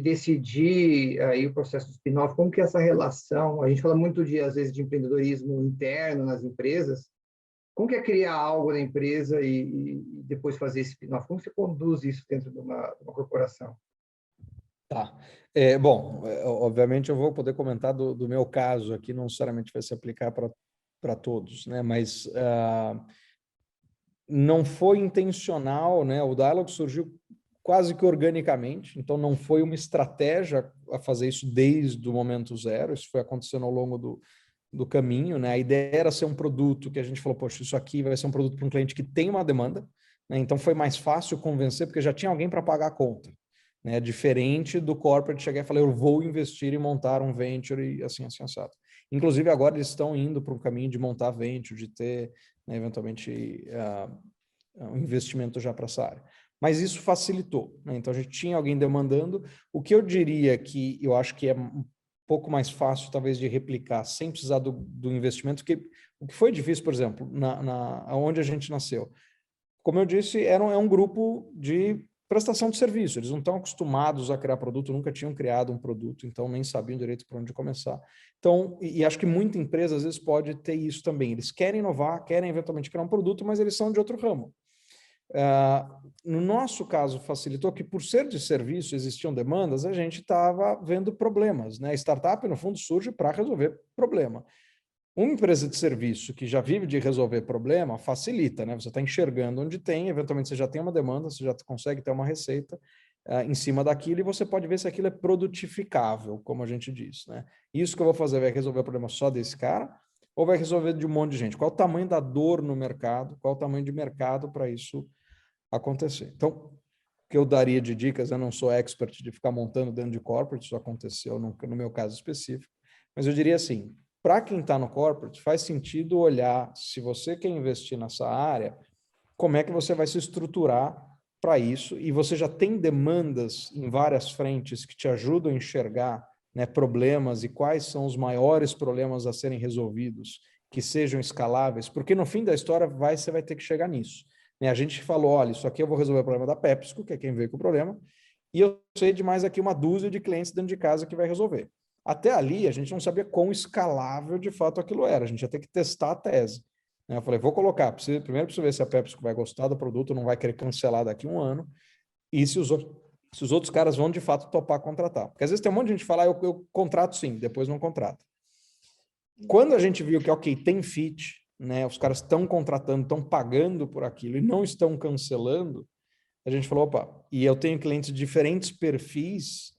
decidir aí o processo do spin-off, como que é essa relação? A gente fala muito às vezes de empreendedorismo interno nas empresas, Como que é criar algo na empresa e depois fazer esse spin-off? Como você conduz isso dentro de uma corporação? Tá. Bom, obviamente eu vou poder comentar do meu caso aqui, não necessariamente vai se aplicar para todos, né? Mas não foi intencional, né? O Dialog surgiu quase que organicamente, então não foi uma estratégia a fazer isso desde o momento zero, isso foi acontecendo ao longo do caminho, né? A ideia era ser um produto que a gente falou, poxa, isso aqui vai ser um produto para um cliente que tem uma demanda, né? Então foi mais fácil convencer, porque já tinha alguém para pagar a conta, né? Diferente do corporate chegar e falar, eu vou investir em montar um venture e assim assado. Inclusive agora eles estão indo para um caminho de montar venture, de ter, né, eventualmente um investimento já para essa área. Mas isso facilitou, né? Então a gente tinha alguém demandando. O que eu diria que eu acho que é um pouco mais fácil, talvez, de replicar sem precisar do investimento, que o que foi difícil, por exemplo, onde a gente nasceu. Como eu disse, é um grupo de prestação de serviço. Eles não estão acostumados a criar produto, nunca tinham criado um produto, então nem sabiam direito por onde começar. Então, e acho que muita empresa, às vezes, pode ter isso também. Eles querem inovar, querem eventualmente criar um produto, mas eles são de outro ramo. No nosso caso, facilitou que, por ser de serviço, existiam demandas, a gente estava vendo problemas, né? A startup, no fundo, surge para resolver problema. Uma empresa de serviço que já vive de resolver problema facilita, né? Você está enxergando onde tem, eventualmente você já tem uma demanda, você já consegue ter uma receita em cima daquilo e você pode ver se aquilo é produtificável, como a gente diz, né? Isso que eu vou fazer vai resolver o problema só desse cara ou vai resolver de um monte de gente? Qual o tamanho da dor no mercado? Qual o tamanho de mercado para isso acontecer? Então, o que eu daria de dicas, eu não sou expert de ficar montando dentro de corporate, isso aconteceu no meu caso específico, mas eu diria assim, para quem está no corporate, faz sentido olhar, se você quer investir nessa área, como é que você vai se estruturar para isso, e você já tem demandas em várias frentes que te ajudam a enxergar, né, problemas e quais são os maiores problemas a serem resolvidos, que sejam escaláveis, porque no fim da história você vai ter que chegar nisso. A gente falou, olha, isso aqui eu vou resolver o problema da PepsiCo, que é quem veio com o problema, e eu sei de mais aqui uma dúzia de clientes dentro de casa que vai resolver. Até ali, a gente não sabia quão escalável de fato aquilo era, a gente ia ter que testar a tese. Eu falei, vou colocar, primeiro preciso ver se a PepsiCo vai gostar do produto, não vai querer cancelar daqui a um ano, e se os outros caras vão de fato topar contratar. Porque às vezes tem um monte de gente que fala, eu contrato sim, depois não contrata. Quando a gente viu que, ok, tem fit, né, os caras estão contratando, estão pagando por aquilo e não estão cancelando, a gente falou, opa, e eu tenho clientes de diferentes perfis,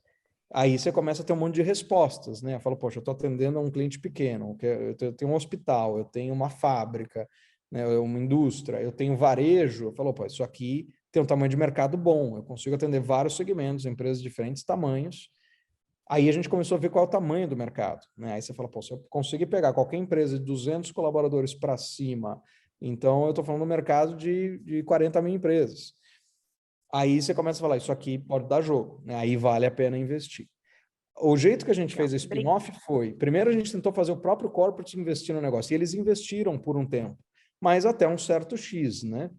aí você começa a ter um monte de respostas, né? Eu falo, poxa, eu estou atendendo a um cliente pequeno, eu tenho um hospital, eu tenho uma fábrica, né, uma indústria, eu tenho varejo. Eu falo, pô, isso aqui tem um tamanho de mercado bom, eu consigo atender vários segmentos, empresas de diferentes tamanhos. Aí a gente começou a ver qual é o tamanho do mercado, né? Aí você fala, pô, se eu conseguir pegar qualquer empresa de 200 colaboradores para cima, então eu estou falando do mercado de 40 mil empresas. Aí você começa a falar, isso aqui pode dar jogo, né? Aí vale a pena investir. O jeito que a gente fez a spin-off foi, primeiro a gente tentou fazer o próprio corporate investir no negócio, e eles investiram por um tempo, mas até um certo X, né?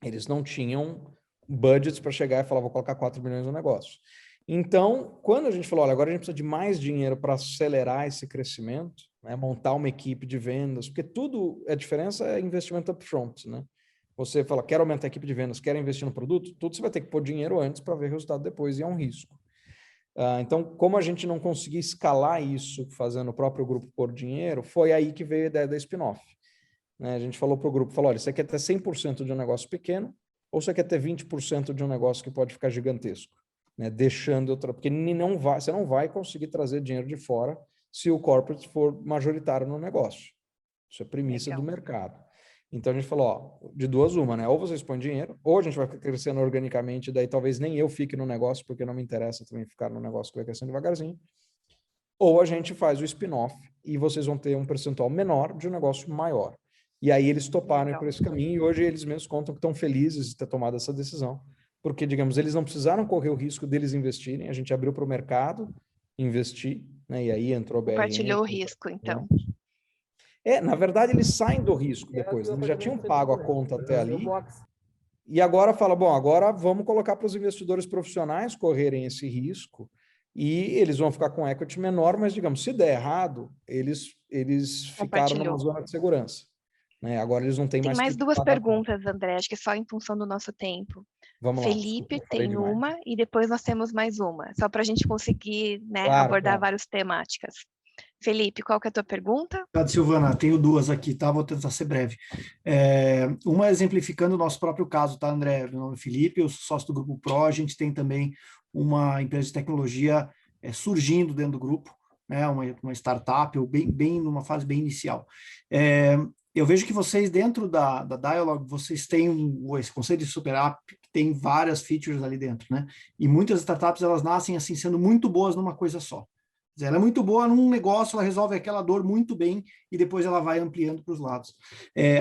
Eles não tinham budgets para chegar e falar, vou colocar 4 milhões no negócio. Então, quando a gente falou, olha, agora a gente precisa de mais dinheiro para acelerar esse crescimento, né? Montar uma equipe de vendas, porque tudo, a diferença é investimento upfront, né? Você fala, quero aumentar a equipe de vendas, quero investir no produto, tudo você vai ter que pôr dinheiro antes para ver o resultado depois, e é um risco. Então, como a gente não conseguia escalar isso fazendo o próprio grupo pôr dinheiro, foi aí que veio a ideia da spin-off. Né? A gente falou para o grupo, falou, olha, você quer ter 100% de um negócio pequeno ou você quer ter 20% de um negócio que pode ficar gigantesco? Né? Deixando outra, porque você não vai conseguir trazer dinheiro de fora se o corporate for majoritário no negócio. Isso é premissa do mercado. Então a gente falou, ó, de duas uma, né? Ou vocês põem dinheiro, ou a gente vai crescendo organicamente, daí talvez nem eu fique no negócio, porque não me interessa também ficar no negócio que vai crescendo devagarzinho. Ou a gente faz o spin-off e vocês vão ter um percentual menor de um negócio maior. E aí eles toparam por esse caminho e hoje eles mesmos contam que estão felizes de ter tomado essa decisão, porque, digamos, eles não precisaram correr o risco deles investirem, a gente abriu para o mercado investir, né? E aí entrou a BRN. Compartilhou o risco, então. Na verdade, eles saem do risco depois. Eles já tinham pago a conta até ali. E agora fala, bom, agora vamos colocar para os investidores profissionais correrem esse risco e eles vão ficar com equity menor, mas, digamos, se der errado, eles ficaram numa zona de segurança. né? Agora eles não têm Tem mais mais que duas pagar. perguntas, André, acho que só em função do nosso tempo. Vamos lá. Felipe Desculpa, falei tem demais. uma e depois nós temos mais uma, só para a gente conseguir, né, Claro, abordar claro. várias temáticas. Felipe, qual que é a tua pergunta? Obrigado, Silvana. Tenho duas aqui, tá? Vou tentar ser breve. Uma exemplificando o nosso próprio caso, tá, André? Meu nome é Felipe, eu sou sócio do Grupo Pro. A gente tem também uma empresa de tecnologia surgindo dentro do grupo, né? Uma startup, ou bem numa fase bem inicial. Eu vejo que vocês, dentro da Dialog, vocês têm esse conceito de super app, que tem várias features ali dentro, né? E muitas startups, elas nascem assim, sendo muito boas numa coisa só. Ela é muito boa num negócio, ela resolve aquela dor muito bem e depois ela vai ampliando para os lados.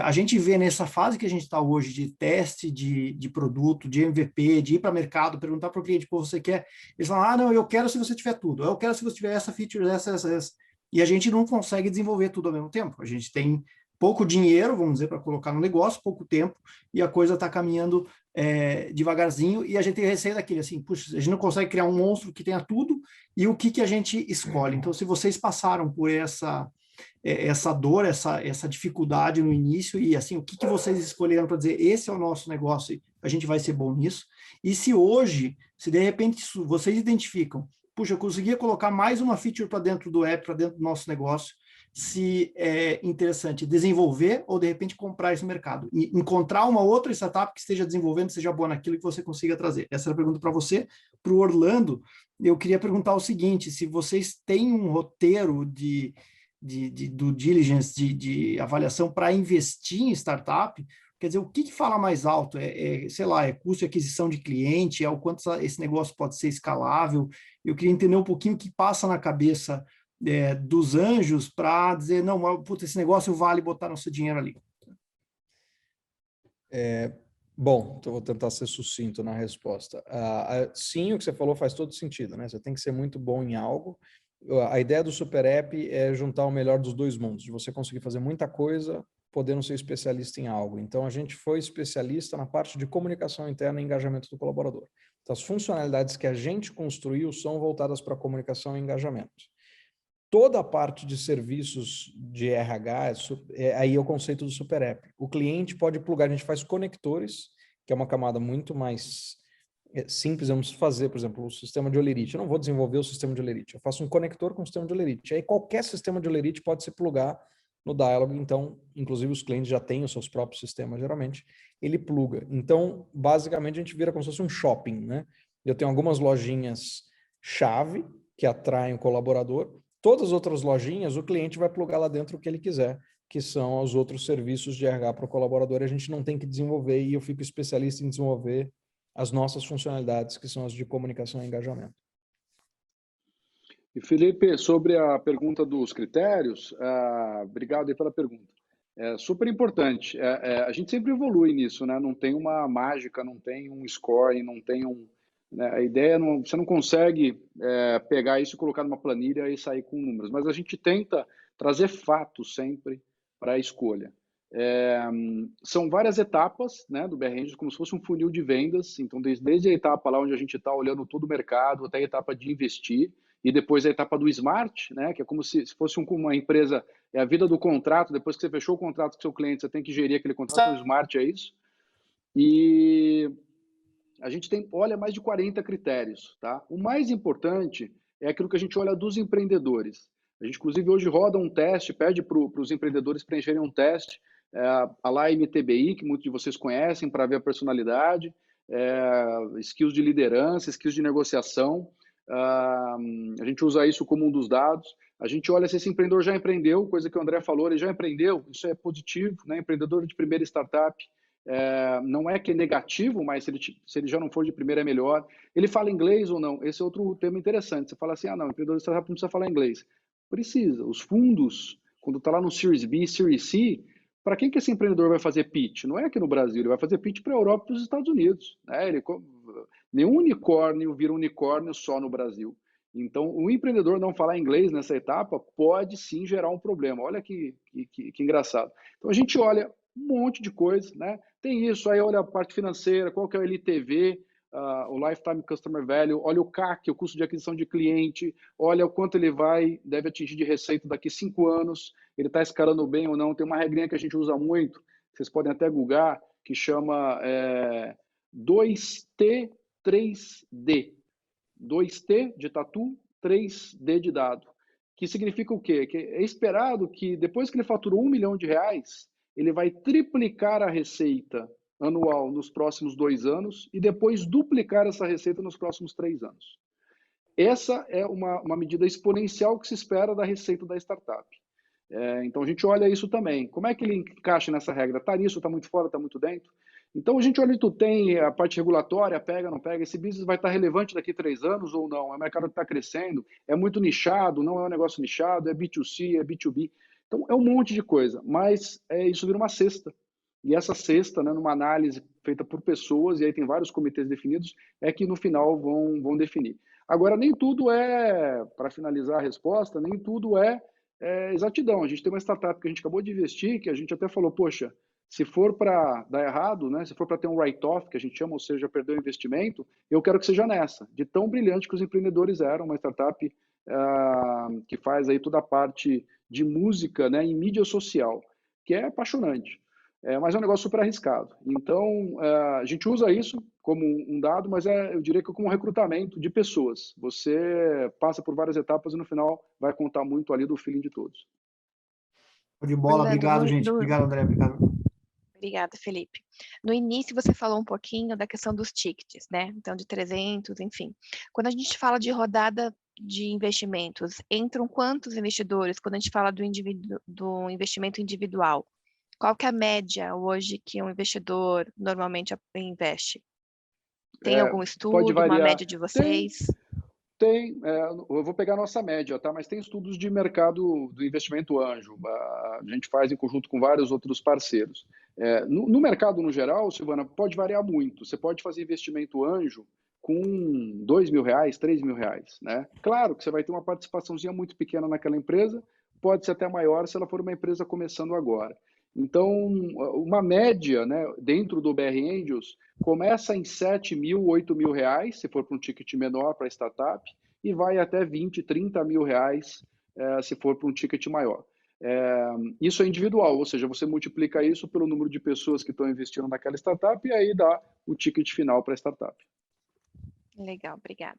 A gente vê nessa fase que a gente está hoje de teste de produto, de MVP, de ir para o mercado, perguntar para o cliente, pô, você quer? Eles falam, não, eu quero se você tiver tudo, eu quero se você tiver essa feature, essa. E a gente não consegue desenvolver tudo ao mesmo tempo. A gente tem pouco dinheiro, vamos dizer, para colocar no negócio, pouco tempo, e a coisa está caminhando devagarzinho, e a gente tem receio daquele, assim, puxa, a gente não consegue criar um monstro que tenha tudo, e o que a gente escolhe? Então, se vocês passaram por essa dor, essa dificuldade no início, e assim, o que vocês escolheram para dizer, esse é o nosso negócio, a gente vai ser bom nisso, e se hoje, se de repente vocês identificam, puxa, eu conseguia colocar mais uma feature para dentro do app, para dentro do nosso negócio, se é interessante desenvolver ou, de repente, comprar esse mercado. E encontrar uma outra startup que esteja desenvolvendo, seja boa naquilo que você consiga trazer. Essa era a pergunta para você. Para o Orlando, eu queria perguntar o seguinte, se vocês têm um roteiro de due diligence, de avaliação para investir em startup, quer dizer, o que fala mais alto? Sei lá, é custo de aquisição de cliente, é o quanto esse negócio pode ser escalável? Eu queria entender um pouquinho o que passa na cabeça dos anjos para dizer, não, puta, esse negócio vale botar nosso dinheiro ali. Bom, então vou tentar ser sucinto na resposta. Sim, o que você falou faz todo sentido, né? Você tem que ser muito bom em algo. A ideia do Super App é juntar o melhor dos dois mundos, de você conseguir fazer muita coisa, podendo ser especialista em algo. Então, a gente foi especialista na parte de comunicação interna e engajamento do colaborador. Então, as funcionalidades que a gente construiu são voltadas para comunicação e engajamento. Toda a parte de serviços de RH, aí é o conceito do Super App. O cliente pode plugar, a gente faz conectores, que é uma camada muito mais simples, vamos fazer, por exemplo, o sistema de Olerite. Eu não vou desenvolver o sistema de Olerite, eu faço um conector com o sistema de Olerite. Aí qualquer sistema de Olerite pode se plugar no Dialog, então, inclusive os clientes já têm os seus próprios sistemas, geralmente, ele pluga. Então, basicamente, a gente vira como se fosse um shopping, né? Eu tenho algumas lojinhas-chave que atraem o colaborador. Todas as outras lojinhas, o cliente vai plugar lá dentro o que ele quiser, que são os outros serviços de RH para o colaborador. A gente não tem que desenvolver, e eu fico especialista em desenvolver as nossas funcionalidades, que são as de comunicação e engajamento. E Felipe, sobre a pergunta dos critérios, obrigado aí pela pergunta. É super importante. A gente sempre evolui nisso, né? Não tem uma mágica, não tem um scoring, não tem né? A ideia, você não consegue pegar isso e colocar numa planilha e sair com números, mas a gente tenta trazer fatos sempre para a escolha. São várias etapas, né, do BR Angels, como se fosse um funil de vendas. Então, desde a etapa lá onde a gente está olhando todo o mercado, até a etapa de investir, e depois a etapa do Smart, né, que é como se fosse uma empresa, é a vida do contrato. Depois que você fechou o contrato com o seu cliente, você tem que gerir aquele contrato. O Smart é isso. E a gente olha mais de 40 critérios, tá? O mais importante é aquilo que a gente olha dos empreendedores. A gente, inclusive, hoje roda um teste, pede para os empreendedores preencherem um teste, a lá MTBI, que muitos de vocês conhecem, para ver a personalidade, skills de liderança, skills de negociação. A gente usa isso como um dos dados. A gente olha se esse empreendedor já empreendeu, coisa que o André falou, ele já empreendeu, isso é positivo, né? Empreendedor de primeira startup. Não é que é negativo, mas se ele já não for de primeira é melhor. Ele fala inglês ou não? Esse é outro tema interessante. Você fala assim, não, o empreendedor de startup não precisa falar inglês. Precisa. Os fundos, quando está lá no Series B, Series C, para quem que esse empreendedor vai fazer pitch? Não é aqui no Brasil, ele vai fazer pitch para a Europa e para os Estados Unidos. Né? Nenhum unicórnio vira unicórnio só no Brasil. Então, o empreendedor não falar inglês nessa etapa pode sim gerar um problema. Olha que engraçado. Então, a gente olha um monte de coisa, né? Tem isso, aí olha a parte financeira, qual que é o LTV, o Lifetime Customer Value, olha o CAC, o custo de aquisição de cliente, olha o quanto ele deve atingir de receita daqui 5 anos, ele está escalando bem ou não. Tem uma regrinha que a gente usa muito, vocês podem até googlar, que chama 2T, 3D. 2T de tatu, 3D de dado. Que significa o quê? Que é esperado que depois que ele faturou R$1 milhão, ele vai triplicar a receita anual nos próximos 2 anos e depois duplicar essa receita nos próximos 3 anos. Essa é uma medida exponencial que se espera da receita da startup. Então a gente olha isso também. Como é que ele encaixa nessa regra? Está nisso, está muito fora, está muito dentro? Então a gente olha, tu tem a parte regulatória, pega, não pega, esse business vai estar relevante daqui 3 anos ou não? É um mercado que está crescendo, é muito nichado, não é um negócio nichado, é B2C, é B2B. Então é um monte de coisa, mas isso vira uma cesta. E essa cesta, né, numa análise feita por pessoas, e aí tem vários comitês definidos, é que no final vão definir. Agora, nem tudo para finalizar a resposta, nem tudo é exatidão. A gente tem uma startup que a gente acabou de investir, que a gente até falou, poxa, se for para dar errado, né, se for para ter um write-off, que a gente chama, ou seja, perder o investimento, eu quero que seja nessa, de tão brilhante que os empreendedores eram, uma startup que faz aí toda a parte de música, né, em mídia social, que é apaixonante, mas é um negócio super arriscado. Então, a gente usa isso como um dado, mas eu diria que como um recrutamento de pessoas. Você passa por várias etapas e no final vai contar muito ali do feeling de todos. De bola, obrigado, gente. Obrigado, André. Obrigado. Obrigada, Felipe. No início, você falou um pouquinho da questão dos tickets, né? Então, de 300, enfim. Quando a gente fala de rodada de investimentos, entram quantos investidores? Quando a gente fala do investimento individual, qual que é a média hoje que um investidor normalmente investe? Tem algum estudo, uma média de vocês? Tem, eu vou pegar a nossa média, tá? Mas tem estudos de mercado do investimento anjo. A gente faz em conjunto com vários outros parceiros. No mercado, no geral, Silvana, pode variar muito. Você pode fazer investimento anjo com R$2 mil, R$3 mil, né? Claro que você vai ter uma participaçãozinha muito pequena naquela empresa, pode ser até maior se ela for uma empresa começando agora. Então, uma média, né, dentro do BR Angels começa em R$7 mil, R$8 mil, se for para um ticket menor para startup, e vai até R$20, R$30 mil se for para um ticket maior. Isso é individual, ou seja, você multiplica isso pelo número de pessoas que estão investindo naquela startup e aí dá o ticket final para a startup. Legal, obrigada.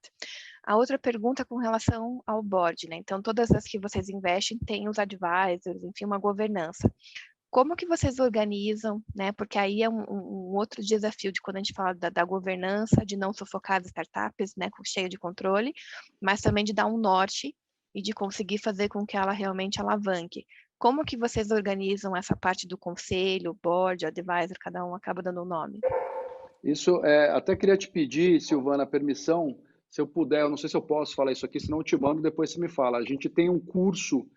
A outra pergunta com relação ao board, né? Então, todas as que vocês investem têm os advisors, enfim, uma governança. Como que vocês organizam, né? Porque aí é um outro desafio de quando a gente fala da governança, de não sufocar as startups, né? Cheia de controle, mas também de dar um norte e de conseguir fazer com que ela realmente alavanque. Como que vocês organizam essa parte do conselho, board, advisor, cada um acaba dando um nome? Isso, até queria te pedir, Silvana, permissão, se eu puder, eu não sei se eu posso falar isso aqui, senão eu te mando, depois você me fala. A gente tem um curso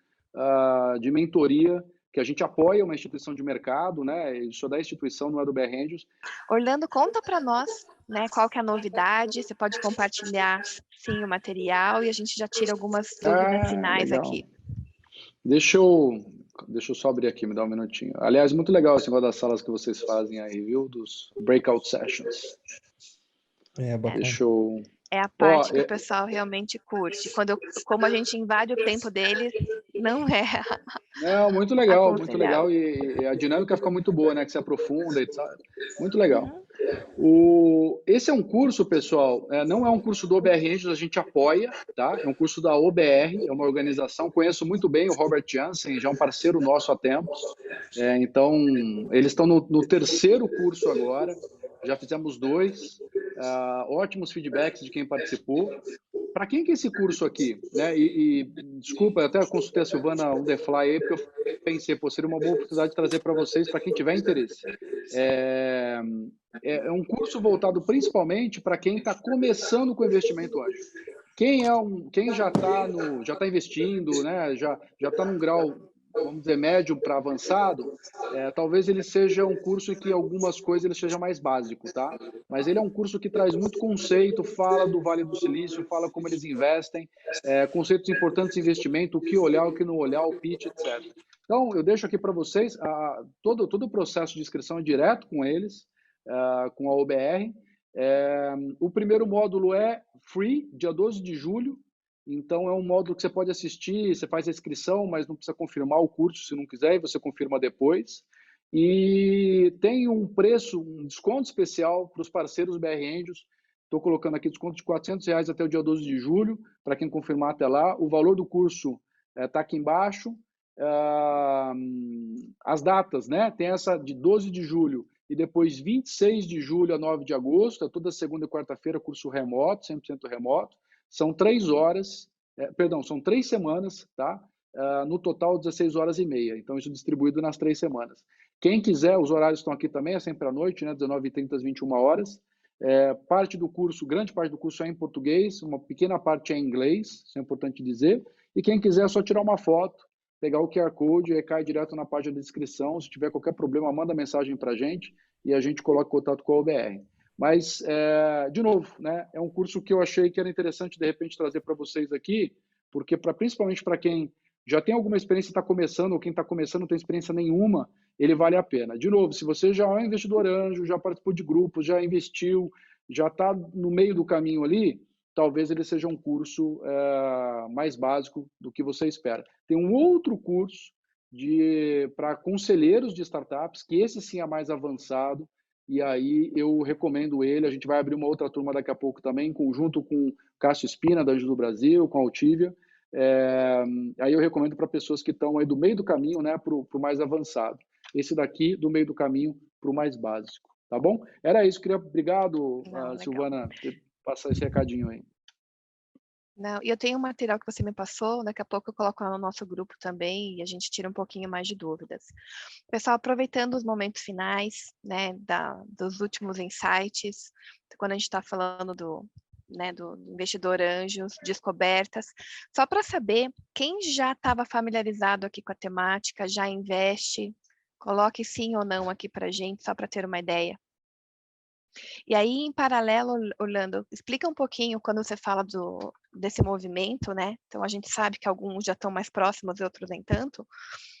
de mentoria que a gente apoia uma instituição de mercado, né? Isso é da instituição, não é do BR Angels. Orlando, conta para nós, né? Qual que é a novidade? Você pode compartilhar, sim, o material e a gente já tira algumas dúvidas finais legal. aqui. Deixa eu só abrir aqui, me dá um minutinho. Aliás, muito legal esse negócio das salas que vocês fazem aí, viu? Dos breakout sessions. Bacana. Deixa eu... É a parte que o pessoal realmente curte. Como a gente invade o tempo deles, não é. Não, muito legal, muito legal. E a dinâmica fica muito boa, né? Que se aprofunda e tal. Muito legal. Esse é um curso, pessoal, não é um curso do OBR Angels, a gente apoia, tá? É um curso da OBR, é uma organização, conheço muito bem o Robert Jansen, já é um parceiro nosso há tempos. Então, eles estão no 3º curso agora, já fizemos 2, ótimos feedbacks de quem participou. Para quem que é esse curso aqui? Né? Desculpa, eu até consultei a Silvana on the fly aí, porque eu pensei, seria uma boa oportunidade de trazer para vocês, para quem tiver interesse. É um curso voltado principalmente para quem está começando com investimento anjo. Quem já está investindo, né? já está num grau, vamos dizer, médio para avançado, talvez ele seja um curso em que algumas coisas ele seja mais básico, tá? Mas ele é um curso que traz muito conceito, fala do Vale do Silício, fala como eles investem, conceitos importantes de investimento, o que olhar, o que não olhar, o pitch, etc. Então, eu deixo aqui para vocês, todo o processo de inscrição é direto com eles, com a OBR, O primeiro módulo é free, dia 12 de julho. Então, é um módulo que você pode assistir, você faz a inscrição, mas não precisa confirmar o curso se não quiser, e você confirma depois. E tem um preço, um desconto especial para os parceiros BR Angels. Estou colocando aqui desconto de R$400 até o dia 12 de julho, para quem confirmar até lá. O valor do curso está aqui embaixo. As datas, né? Tem essa de 12 de julho e depois 26 de julho a 9 de agosto, é toda segunda e quarta-feira, curso remoto, 100% remoto. São 3 horas, são 3 semanas, tá? No total, 16 horas e meia. Então, isso distribuído nas 3 semanas. Quem quiser, os horários estão aqui também, é sempre à noite, né? 19h30 às 21 horas. Parte do curso, grande parte do curso é em português, uma pequena parte é em inglês, isso é importante dizer. E quem quiser, é só tirar uma foto, pegar o QR Code e cai direto na página de inscrição. Se tiver qualquer problema, manda mensagem para a gente e a gente coloca contato com a OBR. Mas, de novo, né, é um curso que eu achei que era interessante, de repente, trazer para vocês aqui, porque principalmente para quem já tem alguma experiência e está começando, ou quem está começando não tem experiência nenhuma, ele vale a pena. De novo, se você já é um investidor anjo, já participou de grupos, já investiu, já está no meio do caminho ali, talvez ele seja um curso mais básico do que você espera. Tem um outro curso para conselheiros de startups, que esse sim é mais avançado, e aí eu recomendo ele. A gente vai abrir uma outra turma daqui a pouco também, junto com o Cássio Espina, da Anjos do Brasil, com a Altívia. Aí eu recomendo para pessoas que estão aí do meio do caminho, né, para o mais avançado. Esse daqui, do meio do caminho, para o mais básico. Tá bom? Era isso. Obrigado, Silvana, por passar esse recadinho aí. Não, e eu tenho um material que você me passou, daqui a pouco eu coloco lá no nosso grupo também e a gente tira um pouquinho mais de dúvidas. Pessoal, aproveitando os momentos finais, né, dos últimos insights, quando a gente está falando do investidor anjos, descobertas, só para saber, quem já estava familiarizado aqui com a temática, já investe, coloque sim ou não aqui para a gente, só para ter uma ideia. E aí, em paralelo, Orlando, explica um pouquinho quando você fala desse movimento, né? Então, a gente sabe que alguns já estão mais próximos e outros nem tanto,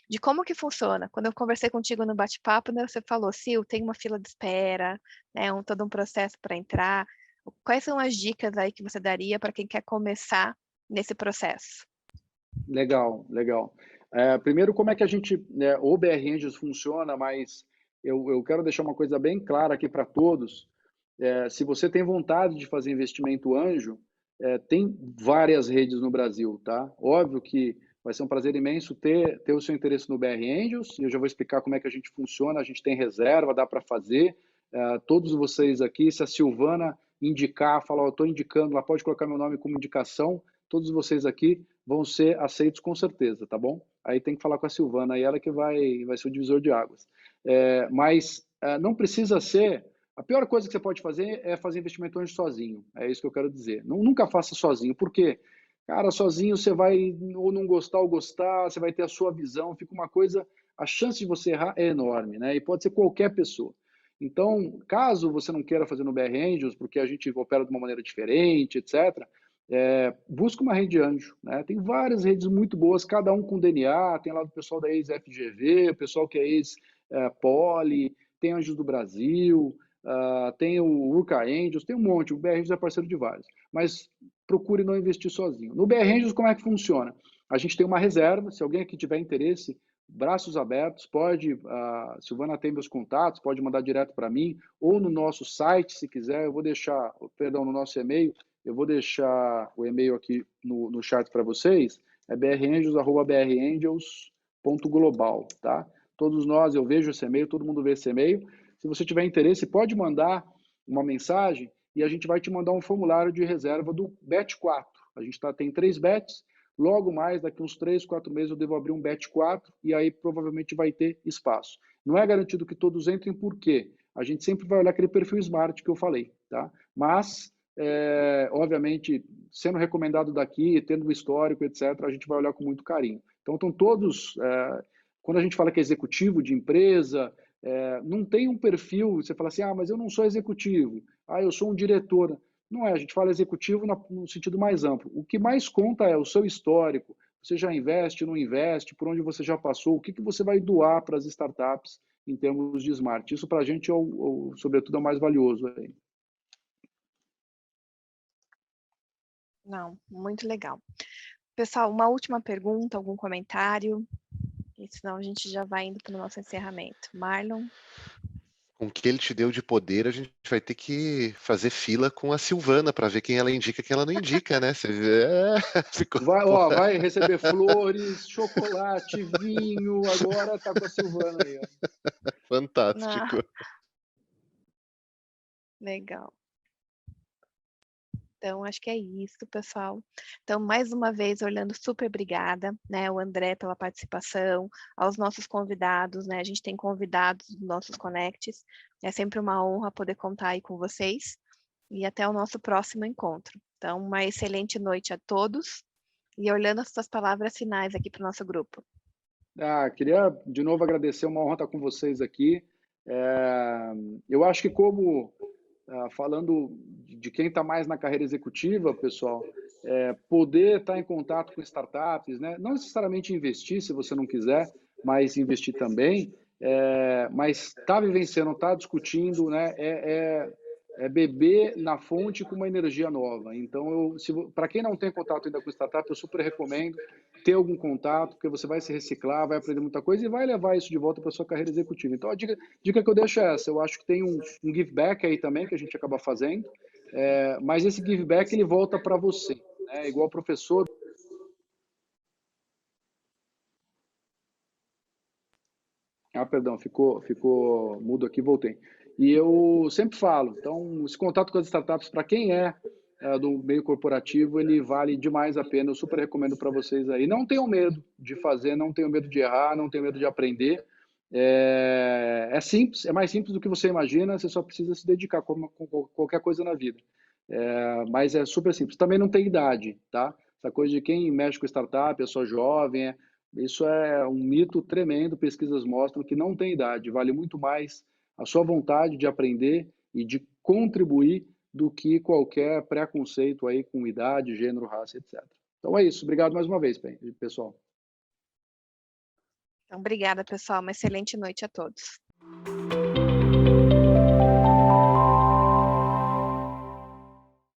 de como que funciona. Quando eu conversei contigo no bate-papo, né, você falou, Sil, tem uma fila de espera, né, todo um processo para entrar. Quais são as dicas aí que você daria para quem quer começar nesse processo? Legal, legal. Primeiro, como é que a gente, o BR Angels funciona, mas eu quero deixar uma coisa bem clara aqui para todos. Se você tem vontade de fazer investimento anjo, tem várias redes no Brasil, tá? Óbvio que vai ser um prazer imenso ter o seu interesse no BR Angels, e eu já vou explicar como é que a gente funciona. A gente tem reserva, dá para fazer. Todos vocês aqui, se a Silvana indicar, falar, eu estou indicando, ela pode colocar meu nome como indicação, todos vocês aqui vão ser aceitos com certeza, tá bom? Aí tem que falar com a Silvana, aí ela que vai ser o divisor de águas. Mas não precisa ser... A pior coisa que você pode fazer é fazer investimento anjo sozinho, é isso que eu quero dizer. Nunca faça sozinho, porque, cara, sozinho você vai ou não gostar ou gostar, você vai ter a sua visão, fica uma coisa... A chance de você errar é enorme, né? E pode ser qualquer pessoa. Então, caso você não queira fazer no BR Angels, porque a gente opera de uma maneira diferente, etc., busca uma rede anjo, né? Tem várias redes muito boas, cada um com DNA, tem lá do pessoal da ex-FGV, o pessoal que é ex-Poli, tem Anjos do Brasil, tem o Urca Angels, tem um monte, o BR Angels é parceiro de vários, mas procure não investir sozinho. No BR Angels, como é que funciona? A gente tem uma reserva, se alguém aqui tiver interesse, braços abertos, pode, Silvana tem meus contatos, pode mandar direto para mim, ou no nosso site, se quiser, eu vou deixar, no nosso e-mail, eu vou deixar o e-mail aqui no chat para vocês, é brangels@brangels.global, tá? Todos nós, eu vejo esse e-mail, todo mundo vê esse e-mail. Se você tiver interesse, pode mandar uma mensagem e a gente vai te mandar um formulário de reserva do BET 4. A gente tem 3 bets, logo mais, daqui uns 3, 4 meses eu devo abrir um BET 4 e aí provavelmente vai ter espaço. Não é garantido que todos entrem, por quê? A gente sempre vai olhar aquele perfil Smart que eu falei, tá? Mas, obviamente, sendo recomendado daqui, tendo o histórico, etc., a gente vai olhar com muito carinho. Então, estão todos... Quando a gente fala que é executivo de empresa, não tem um perfil, você fala assim, mas eu não sou executivo, eu sou um diretor. Não é, a gente fala executivo no sentido mais amplo. O que mais conta é o seu histórico. Você já investe, não investe, por onde você já passou, o que você vai doar para as startups em termos de Smart. Isso para a gente, sobretudo, é o mais valioso aí. Não, muito legal. Pessoal, uma última pergunta, algum comentário? E senão a gente já vai indo para o nosso encerramento. Marlon? Com o que ele te deu de poder, a gente vai ter que fazer fila com a Silvana para ver quem ela indica e quem ela não indica, né? Você vê, ficou... Vai receber flores, chocolate, vinho, agora tá com a Silvana aí. Ó. Fantástico. Legal. Então, acho que é isso, pessoal. Então, mais uma vez, Orlando, super obrigada, né? O André pela participação, aos nossos convidados, né? A gente tem convidados dos nossos Connects. É sempre uma honra poder contar aí com vocês. E até o nosso próximo encontro. Então, uma excelente noite a todos. E Orlando, as suas palavras finais aqui para o nosso grupo. Queria de novo agradecer, uma honra estar com vocês aqui. Eu acho que falando de quem está mais na carreira executiva, pessoal, poder estar em contato com startups, né? Não necessariamente investir, se você não quiser, mas investir também, mas estar vivenciando, estar discutindo, né? Beber na fonte com uma energia nova. Então, para quem não tem contato ainda com startup, eu super recomendo ter algum contato, porque você vai se reciclar, vai aprender muita coisa e vai levar isso de volta para a sua carreira executiva. Então, a dica que eu deixo é essa. Eu acho que tem um give back aí também, que a gente acaba fazendo, mas esse give back ele volta para você, né? Igual professor. Perdão, ficou mudo aqui, voltei. E eu sempre falo, então, esse contato com as startups, para quem do meio corporativo, ele vale demais a pena, eu super recomendo para vocês aí. Não tenham medo de fazer, não tenham medo de errar, não tenham medo de aprender. É simples, é mais simples do que você imagina, você só precisa se dedicar como qualquer coisa na vida. Mas é super simples. Também não tem idade, tá? Essa coisa de quem mexe com startup, é só jovem, isso é um mito tremendo, pesquisas mostram que não tem idade, vale muito mais a sua vontade de aprender e de contribuir do que qualquer preconceito aí com idade, gênero, raça, etc. Então é isso, obrigado mais uma vez, pessoal. Então, obrigada, pessoal, uma excelente noite a todos.